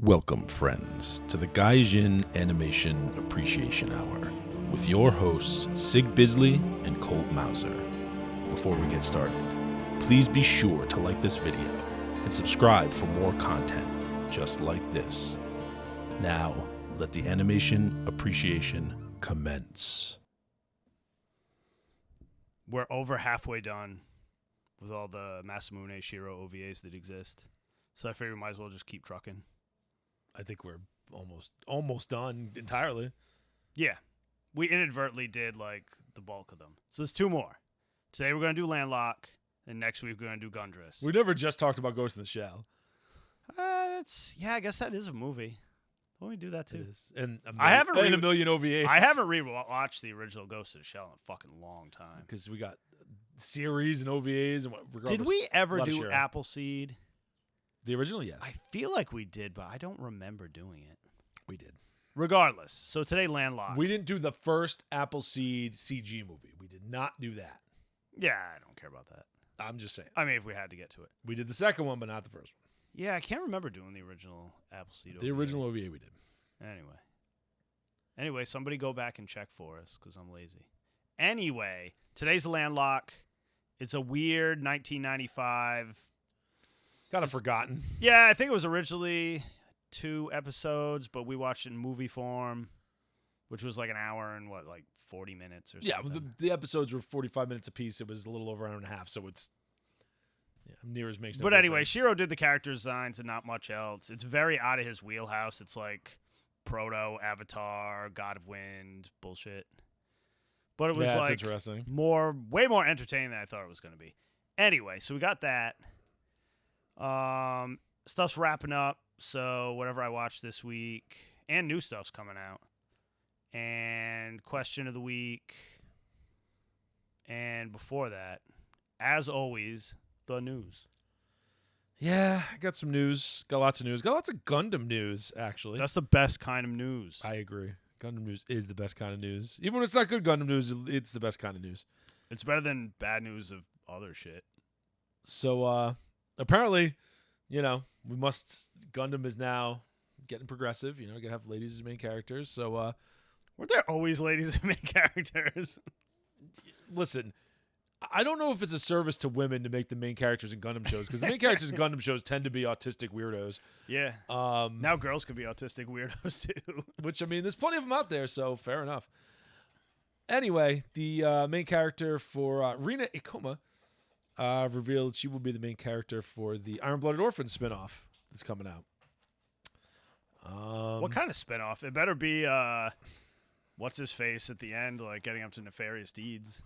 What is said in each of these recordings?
Welcome, friends, to the Gaijin Animation Appreciation Hour with your hosts, Sig Bisley and Colt Mauser. Before we get started, please be sure to like this video and subscribe for more content just like this. Now, let the animation appreciation commence. We're over halfway done with all the Masamune Shirow OVAs that exist. So I figure we might as well just keep trucking. I think we're almost done entirely. Yeah. We inadvertently did like the bulk of them. So there's two more. Today we're going to do Landlock, and next week we're going to do Gundress. We never just talked about Ghost in the Shell. I guess that is a movie. Why don't we do that too? It is. And a million OVAs. I haven't watched the original Ghost in the Shell in a fucking long time. Because we got series and OVAs. Did we ever do Appleseed? The original, yes. I feel like we did, but I don't remember doing it. We did. Regardless, so today Landlock. We didn't do the first Appleseed CG movie. We did not do that. Yeah, I don't care about that. I'm just saying. I mean, if we had to get to it. We did the second one, but not the first one. Yeah, I can't remember doing the original Appleseed. The original OVA we did. Anyway, somebody go back and check for us because I'm lazy. Anyway, today's Landlock. It's a weird 1995. Kind of forgotten. Yeah, I think it was originally 2 episodes, but we watched it in movie form, which was like an hour and 40 minutes or something. Yeah, the episodes were 45 minutes apiece. It was a little over an hour and a half, so it's near as makes no But anyway, difference. Shirow did the character designs and not much else. It's very out of his wheelhouse. It's like proto Avatar, God of Wind bullshit. But it was that's like interesting. way more entertaining than I thought it was going to be. Anyway, so we got that. Stuff's wrapping up, so whatever I watched this week, and new stuff's coming out. And question of the week. And before that, as always, the news. Yeah, I got some news. Got lots of news. Got lots of Gundam news, actually. That's the best kind of news. I agree. Gundam news is the best kind of news. Even when it's not good Gundam news, it's the best kind of news. It's better than bad news of other shit. So, apparently, Gundam is now getting progressive. Gonna have ladies as main characters. So, weren't there always ladies as main characters? Listen, I don't know if it's a service to women to make the main characters in Gundam shows, because the main characters in Gundam shows tend to be autistic weirdos. Yeah. Now girls can be autistic weirdos too. Which, there's plenty of them out there, so fair enough. Anyway, the main character for Rina Ikoma revealed she will be the main character for the Iron-Blooded Orphan spinoff that's coming out. What kind of spinoff? It better be what's his face at the end, like getting up to nefarious deeds.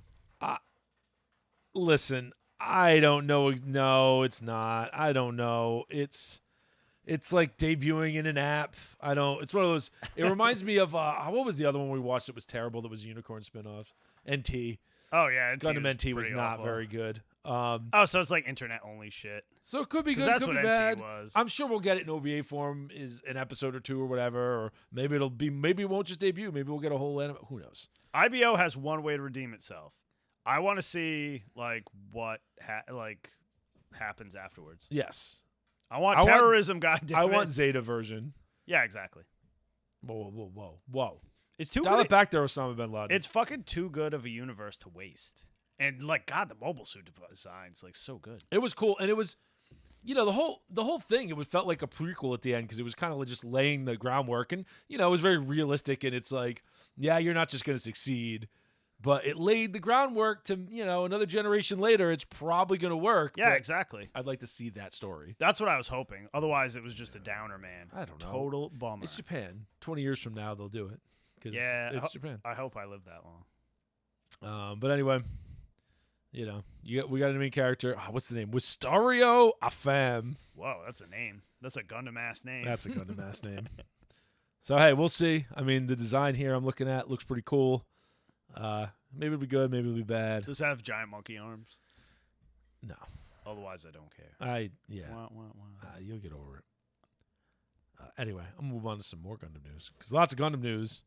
Listen, I don't know. No, it's not. I don't know. It's like debuting in an app. It's one of those. It reminds me of what was the other one we watched that was terrible? That was a unicorn spinoff. NT. Oh yeah, Gundam NT was not awful. very good. So it's like internet only shit. So it could be good, that's could what be bad. NT was. I'm sure we'll get it in OVA form, is an episode or two or whatever, or maybe it won't just debut. Maybe we'll get a whole anime. Who knows? IBO has one way to redeem itself. I want to see what happens afterwards. Yes. I want terrorism. I want Zeta version. Yeah, exactly. Whoa. It's too Dial good. it back there, Osama bin Laden. It's fucking too good of a universe to waste. And the mobile suit design's so good. It was cool, and it was, the whole thing. It felt like a prequel at the end, because it was kind of just laying the groundwork, and it was very realistic. And it's like, yeah, you're not just going to succeed, but it laid the groundwork to another generation later. It's probably going to work. Yeah, exactly. I'd like to see that story. That's what I was hoping. Otherwise, it was just a downer, man. I don't know. Total bummer. It's Japan. 20 years from now, they'll do it. Because it's Japan. I hope I live that long. But anyway, we got a main character. What's the name? Wistario Afam. Whoa, that's a name. That's a Gundam-ass name. That's a Gundam-ass name. So, hey, we'll see. The design here I'm looking at looks pretty cool. Maybe it'll be good. Maybe it'll be bad. Does it have giant monkey arms? No. Otherwise, I don't care. You'll get over it. Anyway, I'm going to move on to some more Gundam news, because lots of Gundam news.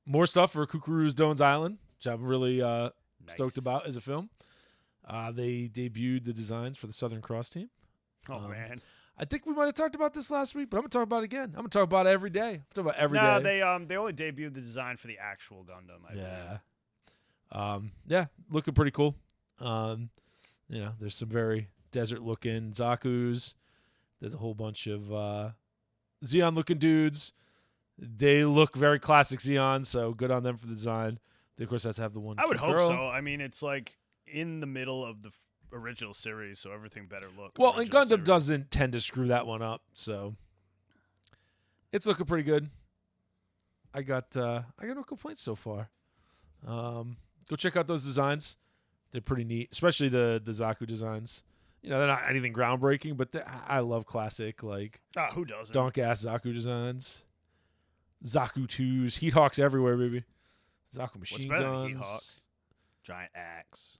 More stuff for Kukuru's Doan's Island, which I'm really stoked about as a film. They debuted the designs for the Southern Cross team. Oh, man. I think we might have talked about this last week, but I'm gonna talk about it again. I'm gonna talk about it every day. I'm talking about every day. No, they only debuted the design for the actual Gundam. I believe. Yeah, looking pretty cool. There's some very desert-looking Zakus. There's a whole bunch of Zeon-looking dudes. They look very classic Zeon, so good on them for the design. They, of course, has to have the one. I would hope girl. so. I mean, it's like in the middle of the original series, so everything better look. Well, and original Gundam series. doesn't tend to screw that one up, so it's looking pretty good. I got no complaints so far. Go check out those designs. They're pretty neat, especially the Zaku designs. They're not anything groundbreaking, but I love classic, like, Who doesn't? donk-ass Zaku designs. Zaku 2s, Heat Hawks everywhere, baby. Zaku machine What's better guns. than Heat Hawk? Giant axe.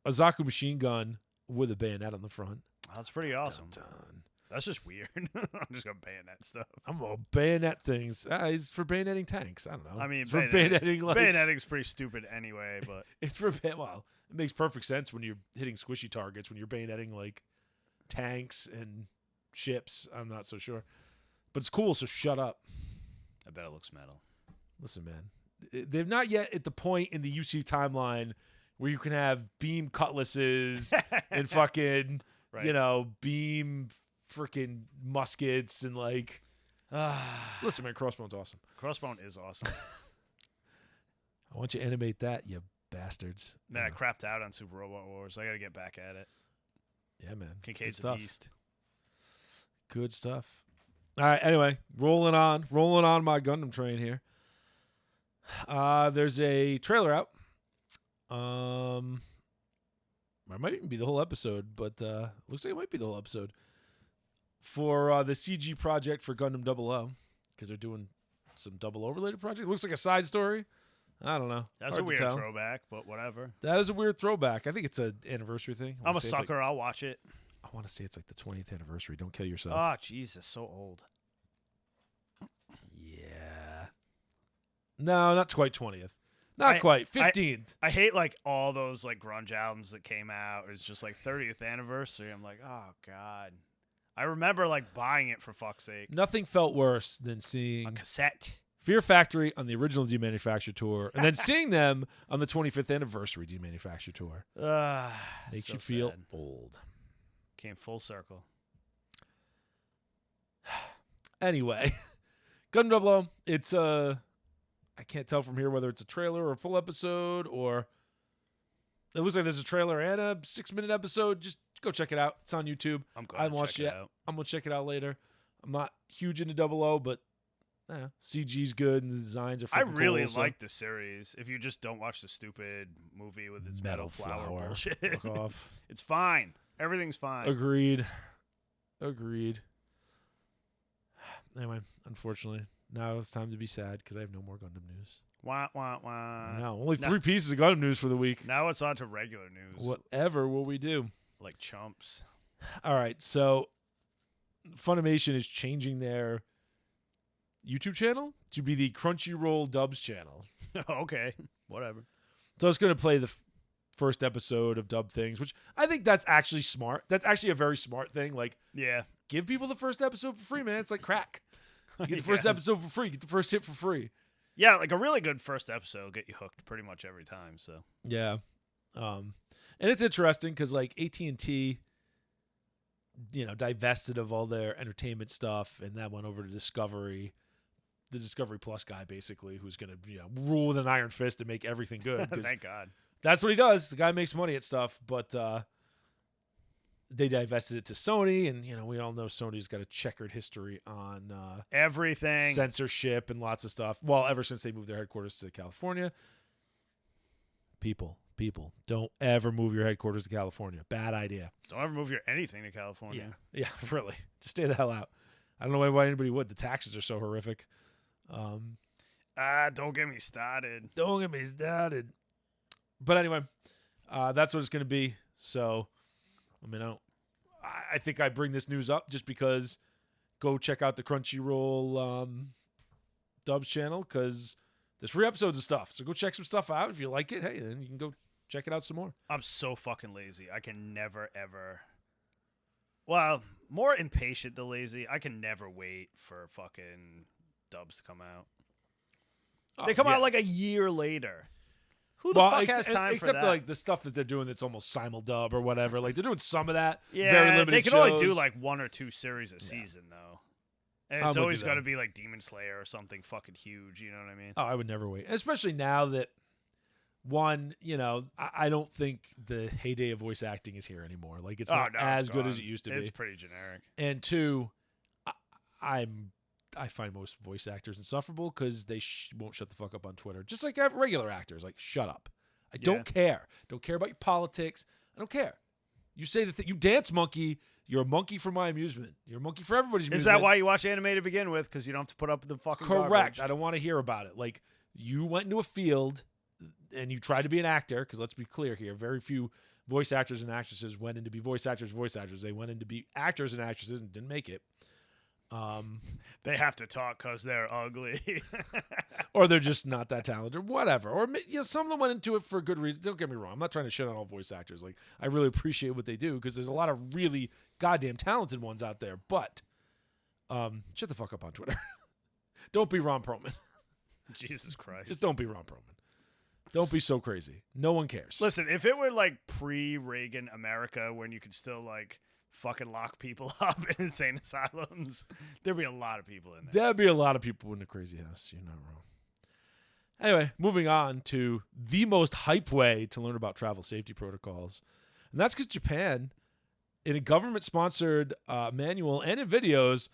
A Zaku machine gun with a bayonet on the front. That's pretty awesome. Dun, dun. That's just weird. I'm just gonna bayonet stuff. I'm gonna bayonet things. It's for bayonetting tanks. I don't know. I mean, it's for bayoneting like bayonetting's pretty stupid anyway, but it's for well, it makes perfect sense when you're hitting squishy targets when you're bayoneting like tanks and ships. I'm not so sure, but it's cool. So shut up. I bet it looks metal. Listen, man, they're not yet at the point in the UC timeline where you can have beam cutlasses and fucking Right. beam freaking muskets and like. Listen, man, Crossbone's awesome. Crossbone is awesome. I want you to animate that, you bastards. Man, I crapped out on Super Robot Wars. I got to get back at it. Yeah, man. It's Kincaid's good a stuff. beast. Good stuff. All right, anyway, rolling on my Gundam train here. There's a trailer out. It might even be the whole episode, but looks like it might be the whole episode for the CG project for Gundam 00 because they're doing some 00 related project. Looks like a side story. I don't know. That's Hard a to weird tell. throwback, but whatever. That is a weird throwback. I think it's an anniversary thing. I'm a sucker. I'll watch it. I want to say it's like the 20th anniversary. Don't kill yourself. Oh, Jesus, so old. Yeah. No, not quite 20th. Not quite. 15th. I hate like all those like grunge albums that came out. It's just like 30th anniversary. I'm like, oh God. I remember like buying it for fuck's sake. Nothing felt worse than A seeing cassette. Fear Factory on the original Demanufacture tour and then seeing them on the 25th anniversary Demanufacture tour. Makes So you feel sad. old. Came full circle. Anyway, Gundam 00, it's I can't tell from here whether it's a trailer or a full episode or it looks like there's a trailer and a 6-minute episode. Just go check it out. It's on YouTube. I'm I going to watched check it it. out. I'm going to check it out later. I'm not huge into 00, but CG's good and the designs are I fucking really cool, so- like the series. If you just don't watch the stupid movie with its metal flower bullshit, Fuck off. it's fine. Everything's fine. Agreed. Anyway, unfortunately, now it's time to be sad because I have no more Gundam news. Wah, wah, wah. No, only no. 3 pieces of Gundam news for the week. Now it's on to regular news. Whatever will we do? Like chumps. All right, so Funimation is changing their YouTube channel to be the Crunchyroll Dubs channel. Okay. Whatever. So it's going to play the first episode of Dub Things, which I think that's actually smart. That's actually a very smart thing. Like, Yeah. give people the first episode for free, man. It's like crack. You get the first Yeah. episode for free. Get the first hit for free. Yeah, like a really good first episode will get you hooked pretty much every time. So Yeah. And it's interesting because like AT&T, divested of all their entertainment stuff and that went over to Discovery, the Discovery Plus guy basically, who's going to rule with an iron fist and make everything good. 'Cause thank God. that's what he does. The guy makes money at stuff, but they divested it to Sony, and we all know Sony's got a checkered history on Everything. censorship and lots of stuff. Well, ever since they moved their headquarters to California. People, don't ever move your headquarters to California. Bad idea. Don't ever move your anything to California. Yeah, really. Just stay the hell out. I don't know why anybody would. The taxes are so horrific. Don't get me started. Don't get me started. But anyway, that's what it's going to be. So, I think I bring this news up just because go check out the Crunchyroll Dubs channel because there's free episodes of stuff. So go check some stuff out. If you like it, hey, then you can go check it out some more. I'm so fucking lazy. I can never, ever. Well, more impatient than lazy. I can never wait for fucking dubs to come out. They come out like a year later. Who the fuck has time for that? Except like the stuff that they're doing that's almost simuldub or whatever. Like they're doing some of that. Yeah, very limited they can shows. only do like 1 or 2 series a season though. And it's always got to be like Demon Slayer or something fucking huge. You know what I mean? Oh, I would never wait. Especially now that, one, I don't think the heyday of voice acting is here anymore. Like it's not as good as it used to be. It's pretty generic. And two, I find most voice actors insufferable because they won't shut the fuck up on Twitter. Just like regular actors, like shut up. I don't care. Don't care about your politics. I don't care. You say the thing. You dance monkey. You're a monkey for my amusement. You're a monkey for everybody's amusement. Is that why you watch anime to begin with? Because you don't have to put up with the fucking Correct. garbage. I don't want to hear about it. Like you went into a field and you tried to be an actor. Because let's be clear here, very few voice actors and actresses went in to be voice actors. They went in to be actors and actresses and didn't make it. They have to talk because they're ugly. Or they're just not that talented, whatever. Or some of them went into it for good reason. Don't get me wrong. I'm not trying to shit on all voice actors. Like I really appreciate what they do because there's a lot of really goddamn talented ones out there. But shut the fuck up on Twitter. Don't be Ron Perlman. Jesus Christ. Just don't be Ron Perlman. Don't be so crazy. No one cares. Listen, if it were like pre-Reagan America when you could still like fucking lock people up in insane asylums, there'd be a lot of people in there. There'd be a lot of people in the crazy house. You're not wrong. Anyway, moving on to the most hype way to learn about travel safety protocols. And that's because Japan, in a government-sponsored manual and in videos,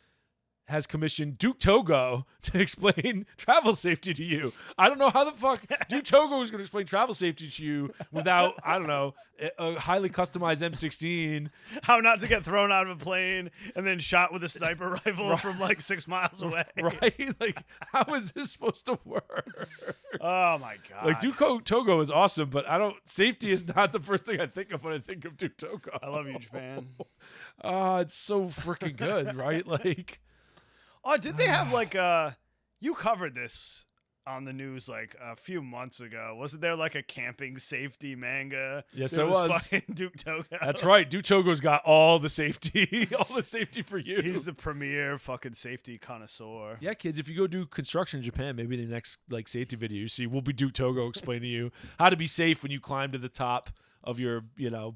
has commissioned Duke Togo to explain travel safety to you. I don't know how the fuck Duke Togo is going to explain travel safety to you without, I don't know, a highly customized M16. How not to get thrown out of a plane and then shot with a sniper rifle from like 6 miles away. Right? Like, how is this supposed to work? Oh, my God. Like, Duke Togo is awesome, but safety is not the first thing I think of when I think of Duke Togo. I love you, Japan. Oh, it's so freaking good, right? Like... Oh, did they have like you covered this on the news like a few months ago. Wasn't there like a camping safety manga? Yes, there was. Fucking Duke Togo. That's right. Duke Togo's got all the safety, all the safety for you. He's the premier fucking safety connoisseur. Yeah, kids, if you go do construction in Japan, maybe the next like safety video you see will be Duke Togo explaining to you how to be safe when you climb to the top of your,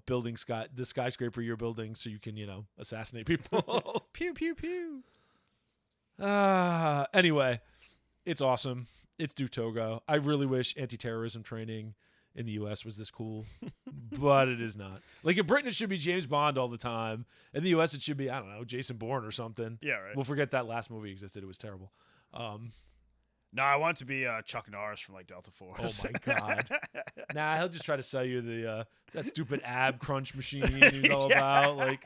building the skyscraper you're building so you can, assassinate people. Pew, pew, pew. Anyway, it's awesome. It's Duke Togo. I really wish anti-terrorism training in the U.S. was this cool, but it is not. Like in Britain, it should be James Bond all the time. In the U.S., it should be, I don't know, Jason Bourne or something. Yeah, right. We'll forget that last movie existed. It was terrible. No, I want it to be Chuck Norris from like Delta Force. Oh my God. Nah, he'll just try to sell you that stupid ab crunch machine he's all about. Like,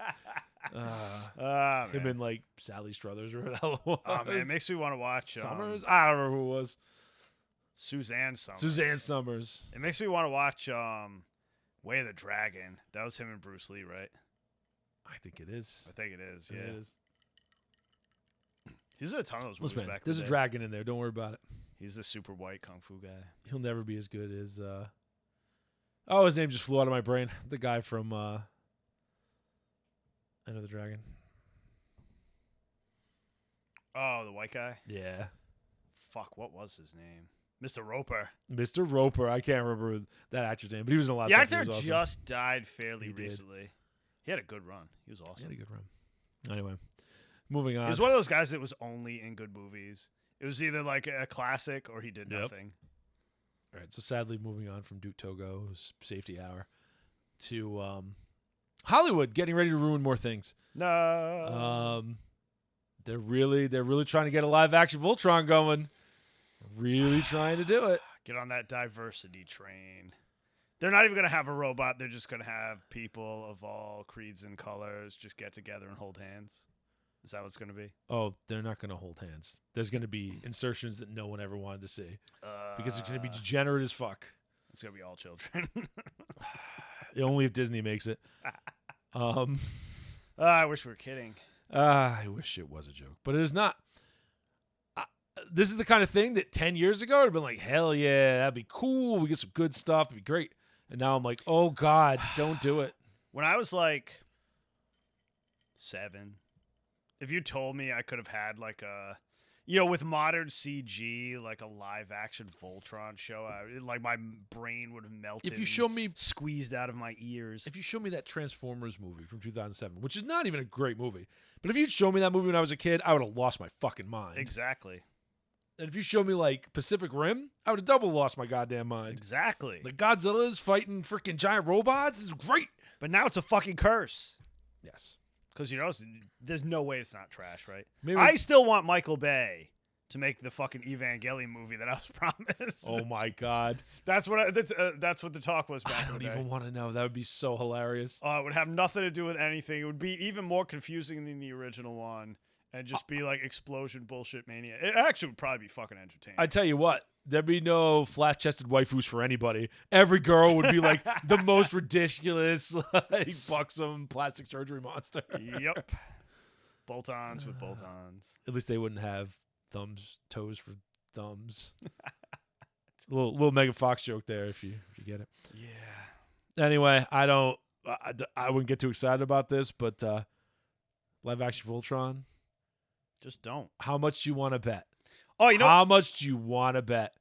him and like Sally Struthers or whatever that was. Oh man, it makes me want to watch Summers. I don't remember who it was. Suzanne Summers. Suzanne Summers. It makes me want to watch Way of the Dragon. That was him and Bruce Lee, right? I think it is. I think it is. Yeah, it is. He's in a ton of those movies back there's a dragon in there. Don't worry about it. He's the super white kung fu guy. He'll never be as good as. Oh, his name just flew out of my brain. The guy from Enter the Dragon. Oh, the white guy? Yeah. Fuck, what was his name? Mr. Roper. Mr. Roper. I can't remember that actor's name, but he was in a lot of stuff. The actor awesome. just died fairly recently. He had a good run. He was awesome. He had a good run. Anyway, moving on. He was one of those guys that was only in good movies. It was either like a classic or he did nothing. All right, so sadly moving on from Duke Togo's Safety Hour to Hollywood getting ready to ruin more things. No. They're really trying to get a live action Voltron going. Really trying to do it. Get on that diversity train. They're not even going to have a robot. They're just going to have people of all creeds and colors just get together and hold hands. Is that what it's going to be? Oh, they're not going to hold hands. There's going to be insertions that no one ever wanted to see. Because it's going to be degenerate as fuck. It's going to be all children. Only if Disney makes it. I wish we were kidding. I wish it was a joke, but it is not. This is the kind of thing that 10 years ago I'd have been like, hell yeah, that'd be cool. We get some good stuff. It'd be great. And now I'm like, oh, God, don't do it. When I was like 7, If you told me I could have had like a, you know, with modern CG, like a live action Voltron show, like my brain would have melted. If you show me, squeezed out of my ears. if you show me that Transformers movie from 2007, which is not even a great movie, but if you'd show me that movie when I was a kid, I would have lost my fucking mind. Exactly. And if you showed me like Pacific Rim, I would have double lost my goddamn mind. Exactly. The Godzilla's fighting freaking giant robots is great. But now it's a fucking curse. Yes. Because, you know, there's no way it's not trash, right? Maybe I still want Michael Bay to make the fucking Evangelion movie that I was promised. Oh my god. That's what the talk was back I in the don't day. even want to know. That would be so hilarious. It would have nothing to do with anything. It would be even more confusing than the original one. And just be like explosion bullshit mania. It actually would probably be fucking entertaining. I tell you what, there'd be no flat-chested waifus for anybody. Every girl would be like the most ridiculous, like buxom plastic surgery monster. Yep. Bolt-ons with bolt-ons. At least they wouldn't have toes for thumbs. It's a little Megan Fox joke there, if you get it. Yeah. Anyway, I wouldn't get too excited about this, but live action Voltron. Just don't. How much do you want to bet? Oh, you know. How much do you want to bet?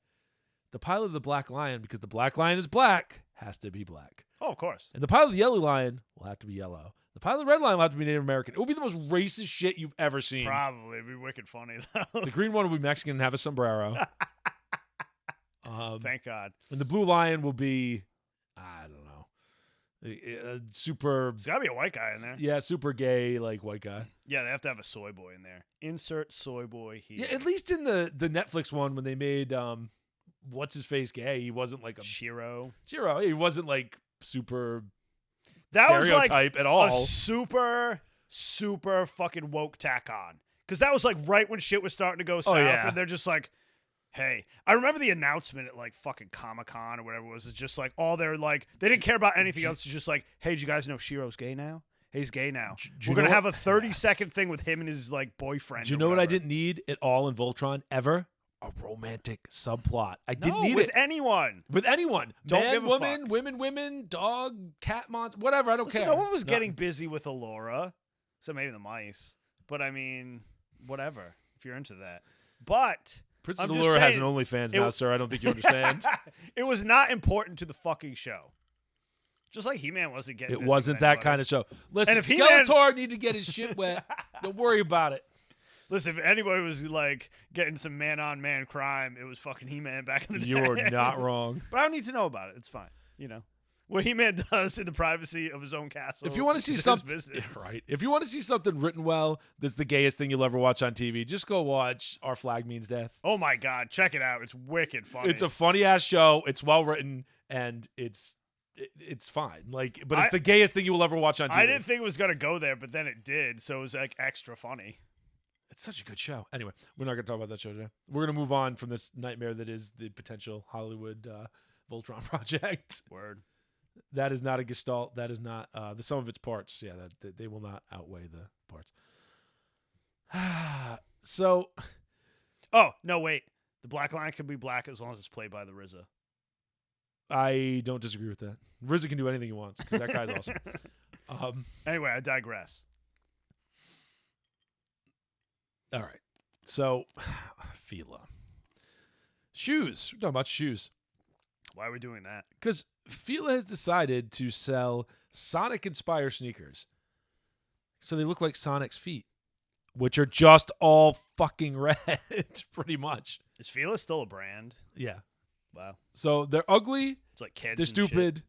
The pilot of the Black Lion, because the Black Lion is black, has to be black. Oh, of course. And the pilot of the Yellow Lion will have to be yellow. The pilot of the Red Lion will have to be Native American. It will be the most racist shit you've ever seen. Probably. It'd be wicked funny, though. The green one will be Mexican and have a sombrero. Thank God. And the Blue Lion will be, I don't know, super. There's got to be a white guy in there. Yeah, super gay, like white guy. Yeah, they have to have a soy boy in there. Insert soy boy here. Yeah, at least in the Netflix one when they made what's his face gay, he wasn't like a Shiro. He wasn't like super That was like stereotype at all. a super fucking woke tack on. Because that was like right when shit was starting to go south, yeah. and they're just like, hey, I remember the announcement at like fucking Comic-Con or whatever it was. It's just like all they're like, they didn't care about anything else. It's just like, hey, did you guys know Shiro's gay now? Hey, he's gay now. We're going to have a 30-second thing with him and his like boyfriend. Do you know what I didn't need at all in Voltron ever? A romantic subplot. I didn't need with it. anyone. With anyone. Don't Man, give a woman, fuck. women, dog, cat, monster, whatever. I don't Listen, care. no one was getting busy with Allura. So maybe the mice. But I mean, whatever, if you're into that. But Princess I'm just Allura has an saying, OnlyFans now, sir. I don't think you understand. It was not important to the fucking show. Just like He-Man wasn't getting It busy wasn't with that anybody. kind of show. Listen, if if He-Man- Skeletor needed to get his shit wet, don't worry about it. Listen, if anybody was like getting some man-on-man crime, it was fucking He-Man back in the day. You're not wrong. But I don't need to know about it. It's fine. You know. What He-Man does in the privacy of his own castle. If you want to see is his something, business. right? If you want to see something written well, that's the gayest thing you'll ever watch on TV. Just go watch Our Flag Means Death. Oh my God, check it out. It's wicked funny. It's a funny ass show. It's well written and it's fine. Like, but it's the gayest thing you will ever watch on TV. I didn't think it was gonna go there, but then it did, so it was like extra funny. It's such a good show. Anyway, we're not gonna talk about that show today. We're gonna move on from this nightmare that is the potential Hollywood Voltron project. Word. That is not a gestalt. That is not the sum of its parts. Yeah, that they will not outweigh the parts. So, oh no, wait. The Black Lion can be black as long as it's played by the RZA. I don't disagree with that. RZA can do anything he wants because that guy's awesome. Anyway, I digress. All right. So, Fila. Shoes. We're talking about shoes. Why are we doing that? Because Fila has decided to sell Sonic-inspired sneakers. So they look like Sonic's feet, which are just all fucking red, pretty much. Is Fila still a brand? Yeah. Wow. So they're ugly. It's like kids. They're and shit. stupid.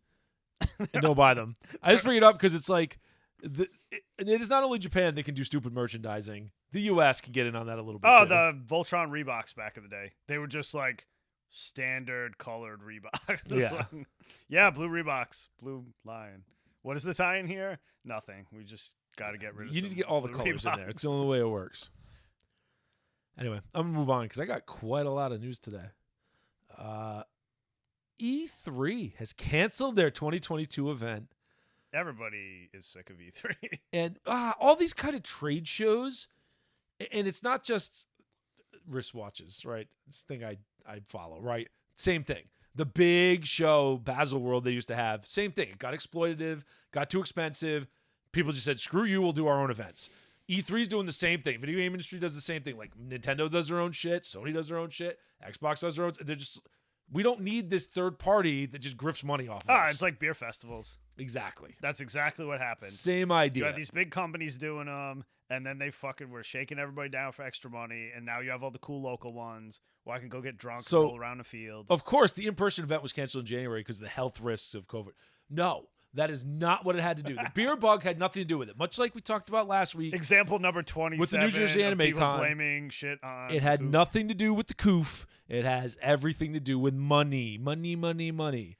And don't buy them. I just bring it up because it's like, it is not only Japan that can do stupid merchandising. The U.S. can get in on that a little bit. Oh, too. the Voltron Reeboks back in the day. They were just like standard colored Reeboks. Yeah. Yeah, blue Reeboks. Blue Lion. What is the tie in here? Nothing. We just got to get rid of You need to get all the blue colors in there. Reeboks. It's the only way it works. Anyway, I'm going to move on because I got quite a lot of news today. E3 has canceled their 2022 event. Everybody is sick of E3. And all these kind of trade shows, and it's not just wristwatches, right? This thing I follow, right? Same thing. The big show, Baselworld, they used to have, same thing. It got exploitative, got too expensive. People just said, screw you, we'll do our own events. E3 is doing the same thing. Video game industry does the same thing. Like Nintendo does their own shit, Sony does their own shit, Xbox does their own. They're just we don't need this third party that just grifts money off of us. It's like beer festivals. Exactly. That's exactly what happened. Same idea. You had these big companies doing them, and then they fucking were shaking everybody down for extra money, and now you have all the cool local ones where I can go get drunk and roll around the field. Of course, the in-person event was canceled in January because of the health risks of COVID. No, that is not what it had to do. The beer bug had nothing to do with it. Much like we talked about last week. Example number 27 with the New Jersey Anime people Con, blaming shit on it had Coop. nothing to do with the coof. It has everything to do with money. Money.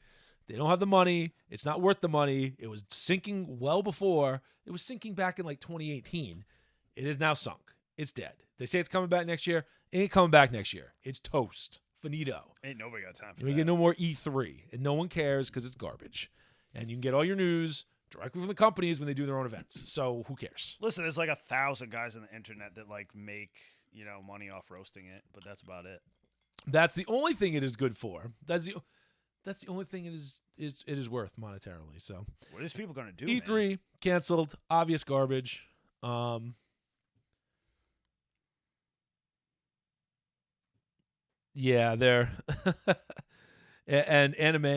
They don't have the money. It's not worth the money. It was sinking well before. It was sinking back in like 2018. It is now sunk. It's dead. They say it's coming back next year. It ain't coming back next year. It's toast. Finito. Ain't nobody got time for We that. get no more E3, and no one cares because it's garbage. And you can get all your news directly from the companies when they do their own events. So who cares? Listen, there's like 1,000 guys on the internet that like make money off roasting it, but that's about it. That's the only thing it is good for. That's the only thing it is worth monetarily. So What are these people gonna do? E3 man? canceled. Obvious garbage. Yeah, they're and Anime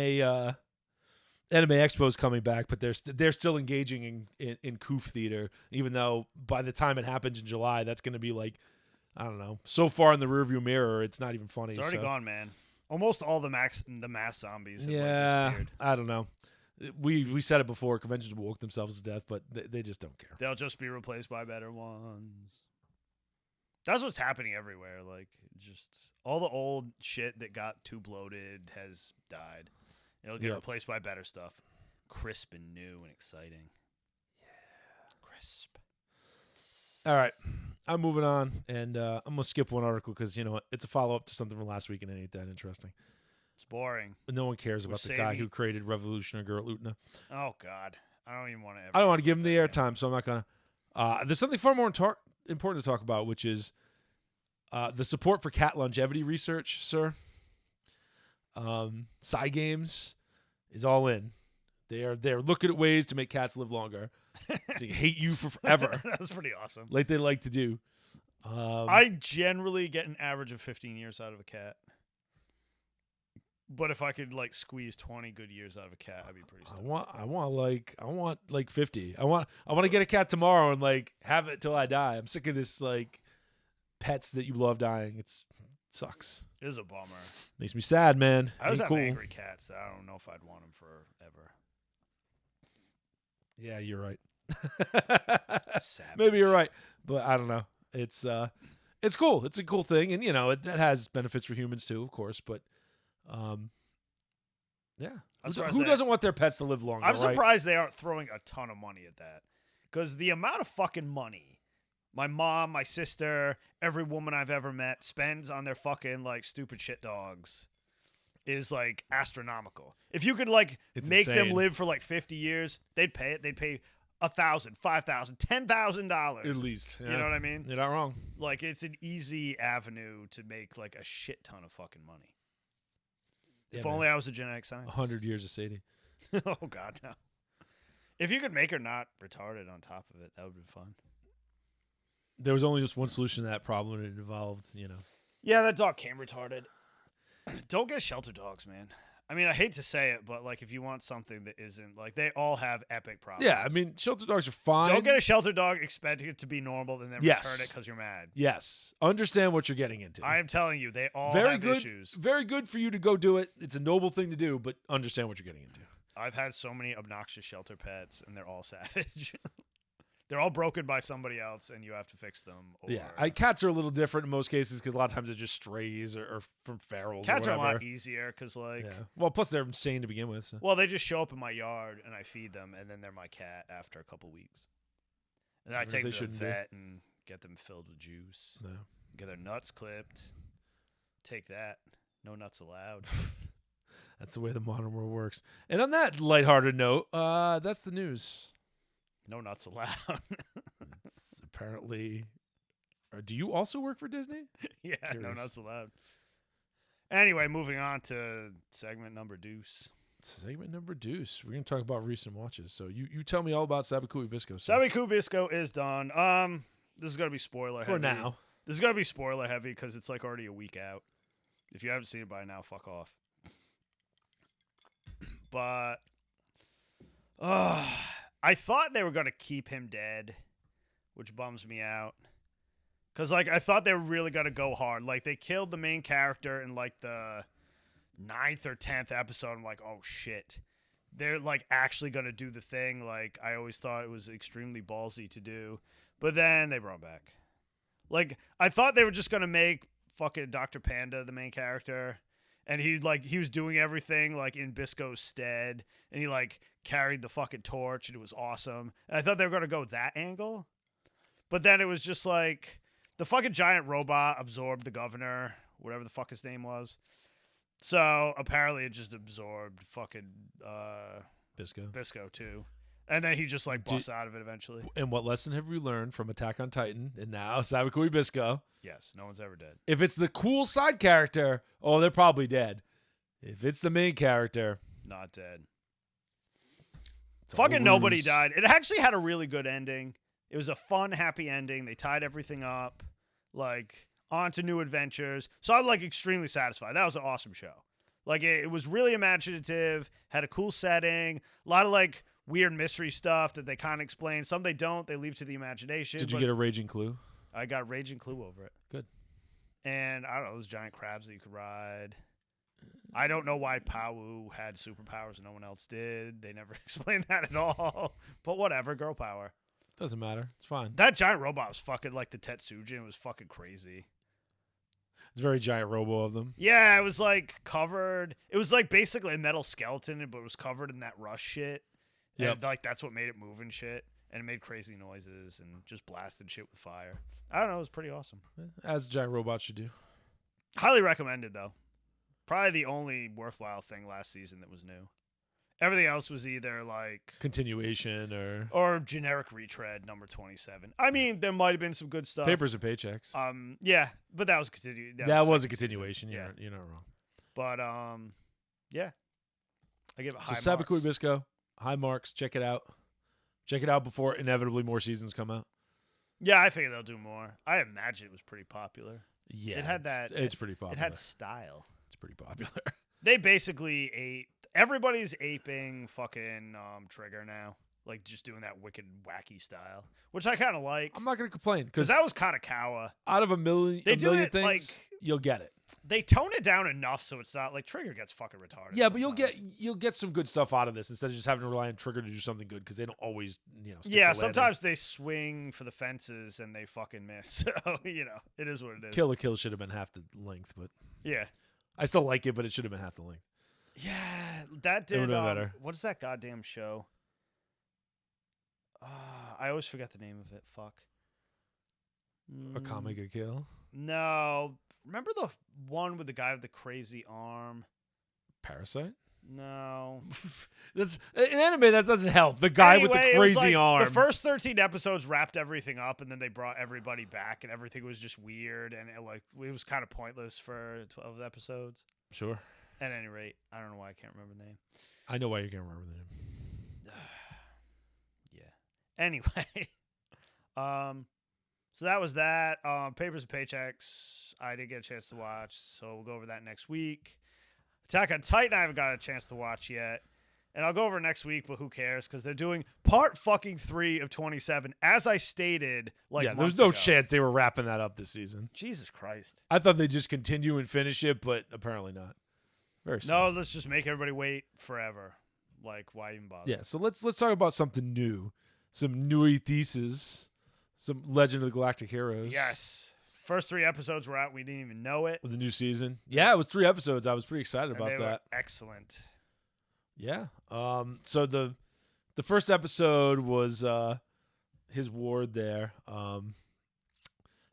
Expo's coming back, but they're still engaging in Coof theater, even though by the time it happens in July, that's going to be like, I don't know, so far in the rearview mirror, it's not even funny. It's already gone, man. Almost all the mass zombies have disappeared. I don't know. We said it before. Conventions will woke themselves to death, but they just don't care. They'll just be replaced by better ones. That's what's happening everywhere. Like, just all the old shit that got too bloated has died. It'll get replaced by better stuff. Crisp and new and exciting. Yeah. Crisp. All right. I'm moving on, and I'm going to skip one article because, you know what, it's a follow-up to something from last week, and it ain't that interesting. It's boring. No one cares about the guy who created Revolutionary Girl Utna. Oh, God. I don't even want to ever. I don't want to give him the airtime, so I'm not going to. There's something far more important to talk about, which is the support for cat longevity research, sir. Cygames is all in. They're looking at ways to make cats live longer. So they hate you for forever. That's pretty awesome. Like they like to do. I generally get an average of 15 years out of a cat. But if I could like squeeze 20 good years out of a cat, I'd be pretty stoked. I want like 50. I want to get a cat tomorrow and like have it till I die. I'm sick of this like pets that you love dying. It sucks. It is a bummer. Makes me sad, man. I always Ain't have cool. angry cats. I don't know if I'd want them forever. Yeah, you're right. Savage. Maybe you're right, but I don't know. It's cool. It's a cool thing, and you know that has benefits for humans too, of course. But yeah, who doesn't want their pets to live longer? I'm right? surprised they aren't throwing a ton of money at that, because the amount of fucking money my mom, my sister, every woman I've ever met spends on their fucking like stupid shit dogs is like astronomical. If you could like make them live for like 50 years, they'd pay it. They'd pay $1,000, $5,000, $10,000 at least. Yeah. You know what I mean? You're not wrong. Like it's an easy avenue to make like a shit ton of fucking money. Yeah, if only I was a genetic scientist. 100 years of Sadie. Oh God, no. If you could make her not retarded on top of it, that would be fun. There was only just one solution to that problem, and it involved, you know. Yeah, that dog came retarded. Don't get shelter dogs, man. I mean, I hate to say it, but like if you want something that isn't like they all have epic problems. Yeah, I mean, shelter dogs are fine. Don't get a shelter dog, expect it to be normal, and then return it because you're mad. Yes. Understand what you're getting into. I am telling you, they all have issues. Very good for you to go do it. It's a noble thing to do, but understand what you're getting into. I've had so many obnoxious shelter pets, and they're all savage. They're all broken by somebody else, and you have to fix them. Or... Yeah, cats are a little different in most cases because a lot of times they're just strays or from ferals. Cats or are a lot easier because, like, well, plus they're insane to begin with. So. Well, they just show up in my yard and I feed them, and then they're my cat after a couple weeks. And then I take them to the vet and get them filled with juice. No. Get their nuts clipped. Take that. No nuts allowed. That's the way the modern world works. And on that lighthearted note, that's the news. No nuts allowed. It's apparently. Do you also work for Disney? Yeah, no nuts allowed. Anyway, moving on to segment number deuce. Segment number deuce. We're going to talk about recent watches. So you tell me all about Sabikui Bisco. Sabikui Bisco is done. This is gonna be spoiler For heavy. now. This is gonna be spoiler heavy because it's like already a week out. If you haven't seen it by now, fuck off. But I thought they were gonna keep him dead, which bums me out. Cause like I thought they were really gonna go hard. Like they killed the main character in like the 9th or 10th episode. I'm like, oh shit. They're like actually gonna do the thing. Like I always thought it was extremely ballsy to do. But then they brought him back. Like I thought they were just gonna make fucking Dr. Panda the main character. And he was doing everything like in Bisco's stead. And he like carried the fucking torch and it was awesome. And I thought they were gonna go that angle. But then it was just like the fucking giant robot absorbed the governor, whatever the fuck his name was. So apparently it just absorbed fucking Bisco too. And then he just like busts out of it eventually. And what lesson have we learned from Attack on Titan and now Sabikui Bisco? Yes, no one's ever dead. If it's the cool side character, oh, they're probably dead. If it's the main character, not dead. it's Fucking all nobody ruse. died. It actually had a really good ending. It was a fun, happy ending. They tied everything up, like on to new adventures. So I'm like extremely satisfied. That was an awesome show. Like it was really imaginative, had a cool setting, a lot of like weird mystery stuff that they kind of explain. Some they don't. They leave to the imagination. Did you get a raging clue? I got Raging Clue over it. Good. And I don't know, those giant crabs that you could ride. I don't know why Pawu had superpowers and no one else did. They never explained that at all. But whatever, girl power. Doesn't matter. It's fine. That giant robot was fucking like the Tetsujin. It was fucking crazy. It's a very giant robo of them. Yeah, it was like covered. It was like basically a metal skeleton, but it was covered in that rush shit. Yep. And like that's what made it move and shit. And it made crazy noises and just blasted shit with fire. I don't know. It was pretty awesome. As giant robots should do. Highly recommended, though. Probably the only worthwhile thing last season that was new. Everything else was either like Continuation or generic retread number 27. I mean, there might have been some good stuff. papers and paychecks. Yeah, but that was That was a second continuation. season. You're not wrong. But yeah, I give it high So marks. Sabikui Bisco, high marks. Check it out. Check it out before inevitably more seasons come out. Yeah, I figure they'll do more. I imagine it was pretty popular. Yeah, It had that- It's pretty popular. It had style. It's pretty popular. They basically ate. Everybody's aping fucking Trigger now, like just doing that wicked wacky style, which I kind of like. I'm not gonna complain Because because that was kind of Kawa. out of a million do things, it, you'll get it. They tone it down enough so it's not like Trigger gets fucking retarded. Yeah, but sometimes. you'll get some good stuff out of this instead of just having to rely on Trigger to do something good because they don't always stick Yeah, the landing. sometimes they swing for the fences and they fucking miss. So it is what it is. Kill la Kill should have been half the length, but Yeah, I still like it, but it should have been half the length. yeah, that It did. would've been better. What is that goddamn show? I always forget the name of it. Fuck. A Kamega Kill. No, remember the one with the guy with the crazy arm? Parasite. No. That's in anime. That doesn't help. The guy with Anyway, the it was crazy like arm. The first 13 episodes wrapped everything up, and then they brought everybody back, and everything was just weird, and it was kind of pointless for 12 episodes. Sure. At any rate, I don't know why I can't remember the name. I know why you can't remember the name. Yeah. Anyway, so that was that. Papers and Paychecks, I didn't get a chance to watch, so we'll go over that next week. Attack on Titan, I haven't got a chance to watch yet. And I'll go over next week, but who cares? Because they're doing part fucking 3 of 27, as I stated, Yeah, months there's no ago. chance they were wrapping that up this season. Jesus Christ. I thought they'd just continue and finish it, but apparently not. Very slow. No, let's just make everybody wait forever. Like, why even bother? Yeah, so let's talk about something new. Some new theses. Some Legend of the Galactic Heroes. Yes. First 3 episodes were out. We didn't even know it. Of the new season. Yeah, it was 3 episodes. I was pretty excited And about they were that. excellent. Yeah. So the first episode was his ward there,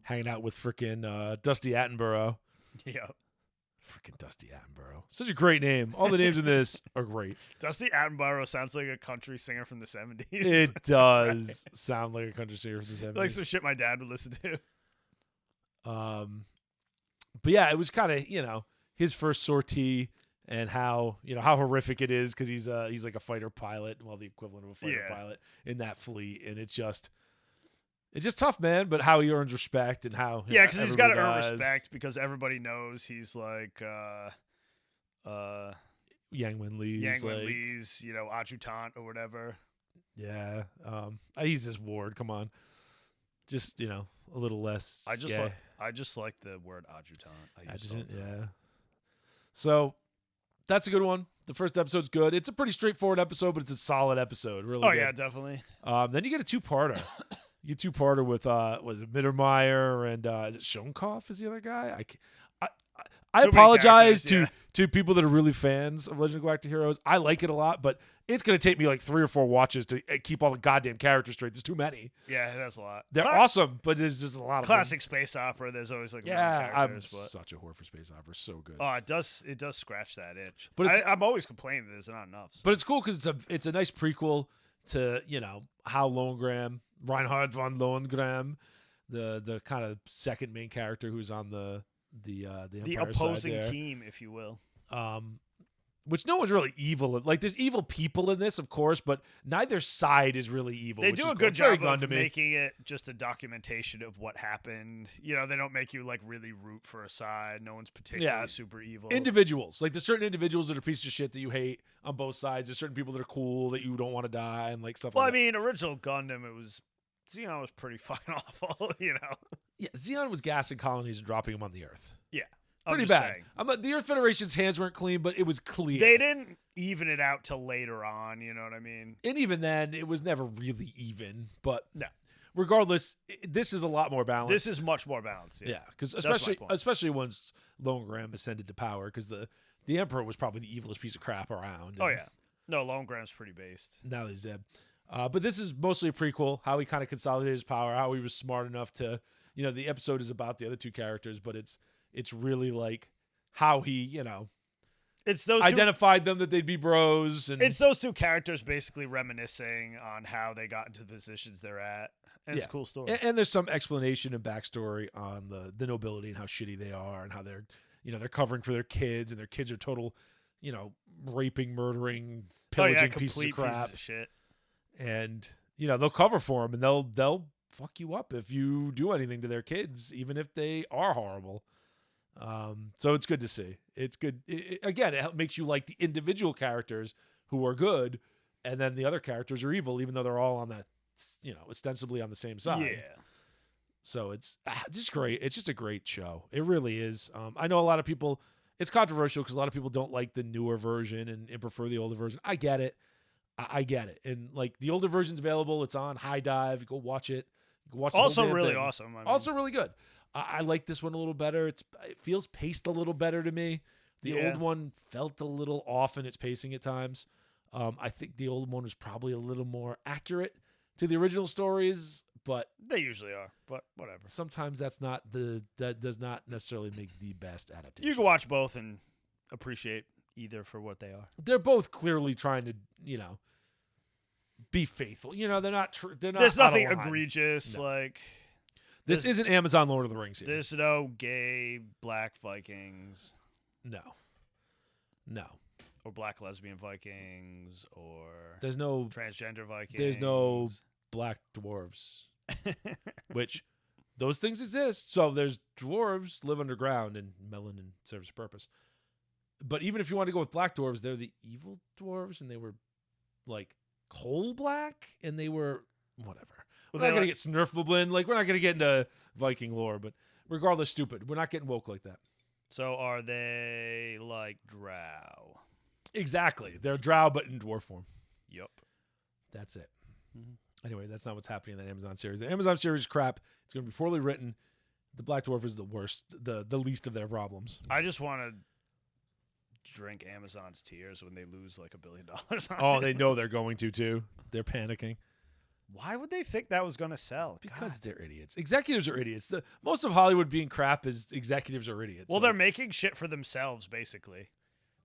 hanging out with frickin' Dusty Attenborough. Yeah. Frickin' Dusty Attenborough. Such a great name. All the names in this are great. Dusty Attenborough sounds like a country singer from the 70s. It does sound like a country singer from the 70s. Like some shit my dad would listen to. But yeah, it was kind of, his first sortie and how horrific it is because he's like a fighter pilot, well, the equivalent of a fighter Yeah. pilot in that fleet. And it's just, It's just tough, man. But how he earns respect and how Yeah, because he's got to earn everybody does. respect because everybody knows he's like Yang Wen Lee's Yang Wen like, Lee's, adjutant or whatever. yeah. He's his ward. Come on, just a little less. I just gay. like the word adjutant. I use it all Adjutant, the time. yeah. So that's a good one. The first episode's good. It's a pretty straightforward episode, but it's a solid episode. Really. Oh good. yeah, definitely. Then you get a two-parter. You get a two-parter with was it Mittermeier and is it Schoenkoff is the other guy? I Too many apologize characters, to people that are really fans of Legend of Galactic Heroes. I like it a lot, but it's going to take me like 3 or 4 watches to keep all the goddamn characters straight. There's too many. Yeah, it has a lot. They're awesome, but there's just a lot of Classic space opera. There's always like them. Yeah, I'm characters, but such a whore for space opera. So good. oh, it does scratch that itch. But But I'm always complaining that there's not enough. So. But it's cool because it's a nice prequel to Hal Lohengrin, Reinhard von Lohengrin, the kind of second main character who's on the Empire opposing side there. team, if you will. Which no one's really evil. Like there's evil people in this, of course, but neither side is really evil. They which do is a cool. good It's very job of Gundam-y. making it just a documentation of what happened. They don't make you like really root for a side. No one's particularly super evil. Individuals, like there's certain individuals that are pieces of shit that you hate on both sides. There's certain people that are cool that you don't want to die and like stuff. Well, like I mean, original Gundam, Xeon was pretty fucking awful. yeah, Xeon was gassing colonies and dropping them on the Earth. Yeah. Pretty bad. The Earth Federation's hands weren't clean, but it was clear. They didn't even it out till later on, you know what I mean? And even then, it was never really even. But No. regardless, this is a lot more balanced. This is much more balanced. yeah, because That's my point. especially once Lohengrin ascended to power, because the Emperor was probably the evilest piece of crap around. Oh, and yeah. No, Lohengrin's pretty based. Now he's dead. But this is mostly a prequel, how he kind of consolidated his power, how he was smart enough to, the episode is about the other two characters, but it's really like how he, It's those identified them that they'd be bros. And It's those two characters basically reminiscing on how they got into the positions they're at. And it's a cool story. And there's some explanation and backstory on the nobility and how shitty they are and how they're, they're covering for their kids and their kids are total, raping, murdering, pillaging pieces of crap. Piece of shit. And, they'll cover for them and they'll fuck you up if you do anything to their kids, even if they are horrible. So it's good to see. It's good. It makes you like the individual characters who are good, and then the other characters are evil, even though they're all on that, ostensibly on the same side. Yeah. So it's just great. It's just a great show. It really is. I know a lot of people. It's controversial because a lot of people don't like the newer version and prefer the older version. I get it. I get it. And like the older version's available. It's on High Dive. Go watch it. Go watch. Also the whole damn really thing. awesome. I mean, Also really good. I like this one a little better. It feels paced a little better to me. The old one felt a little off in its pacing at times. I think the old one was probably a little more accurate to the original stories, but they usually are. But whatever. Sometimes that does not necessarily make the best adaptation. You can watch both and appreciate either for what they are. They're both clearly trying to, be faithful. They're not. They're not. There's nothing out of line. egregious like. This isn't Amazon Lord of the Rings here. There's no gay black Vikings. No. Or black lesbian Vikings, or There's no transgender Vikings. There's no black dwarves, which those things exist. So there's dwarves live underground and melanin serves a purpose. But even if you want to go with black dwarves, they're the evil dwarves, and they were like coal black, and they were whatever. We're not going to get Snurfleblin. Like, we're not going to get into Viking lore, but regardless, stupid. We're not getting woke like that. So are they like drow? Exactly. They're drow, but in dwarf form. Yep. That's it. Mm-hmm. Anyway, that's not what's happening in that Amazon series. The Amazon series is crap. It's going to be poorly written. The Black Dwarf is the worst, the least of their problems. I just want to drink Amazon's tears when they lose like $1 billion on Oh, it. they know they're going to, too. They're panicking. Why would they think that was going to sell? Because they're idiots. Executives are idiots. Most of Hollywood being crap is executives are idiots. Well, they're making shit for themselves, basically.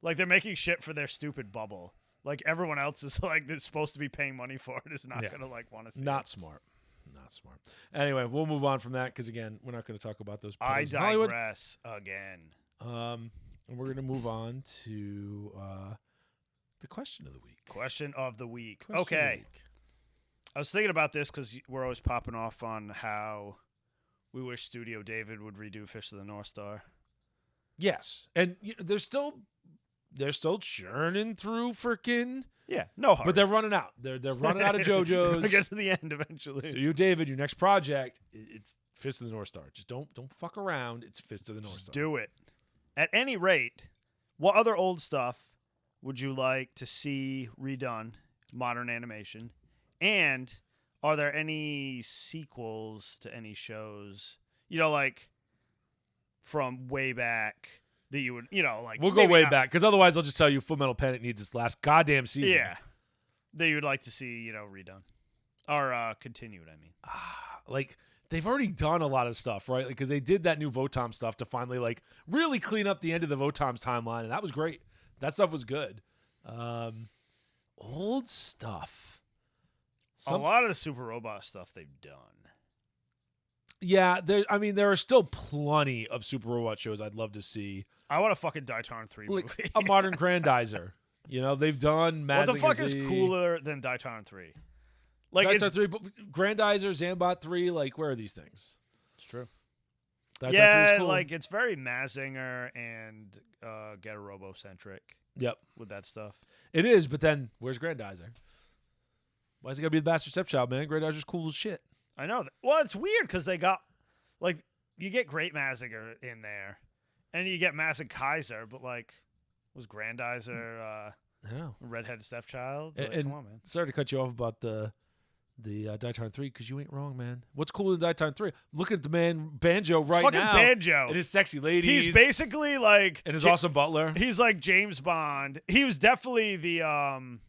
Like, they're making shit for their stupid bubble. Like, everyone else is, like, that's supposed to be paying money for it is not going to, like, want to see Not it. smart. Not smart. Anyway, we'll move on from that because, again, we're not going to talk about those I peddlers in Hollywood. digress again. And we're going to move on to the question of the week. Question of the week. Question of the Okay. week. I was thinking about this because we're always popping off on how we wish Studio David would redo Fish of the North Star. Yes, and they're still churning through freaking. Yeah, no hurry. But they're running out. They're running out of JoJo's. I get to the end eventually. Studio David, your next project, it's Fist of the North Star. Just don't fuck around. It's Fist of the North Star. Do it. At any rate, what other old stuff would you like to see redone, modern animation? And are there any sequels to any shows, like from way back that you would, like... We'll go way back, because otherwise I'll just tell you Full Metal Panic needs its last goddamn season. Yeah. That you would like to see, redone. Or continued, I mean. Like, they've already done a lot of stuff, right? Because they did that new Votom stuff to finally, like, really clean up the end of the Votom's timeline, and that was great. That stuff was good. Old stuff. A lot of the Super Robot stuff they've done. Yeah, there are still plenty of Super Robot shows I'd love to see. I want a fucking Daitarn 3 movie. A modern Grandizer. They've done What the fuck Mazinger is Z. cooler than Daitarn 3? Like Daitarn 3, but Grandizer, Zambot 3, like, where are these things? It's true. Daitarn 3 yeah, is cool. like, it's very Mazinger and Getter Robo-centric. Yep. With that stuff. It is, but then, where's Grandizer? Why is he got to be the bastard stepchild, man? Grandizer's cool as shit. I know. Well, it's weird because they got, like, you get Great Mazinger in there, and you get Mazig Kaiser, but, like, was Grandizer I know. redheaded stepchild? And, Like, come on, man. Sorry to cut you off about the Daitarn 3, because you ain't wrong, man. What's cool in Daitarn 3? Look at the man Banjo right fucking now. Banjo. And his sexy ladies. He's basically like... And his awesome butler. He's like James Bond. He was definitely the...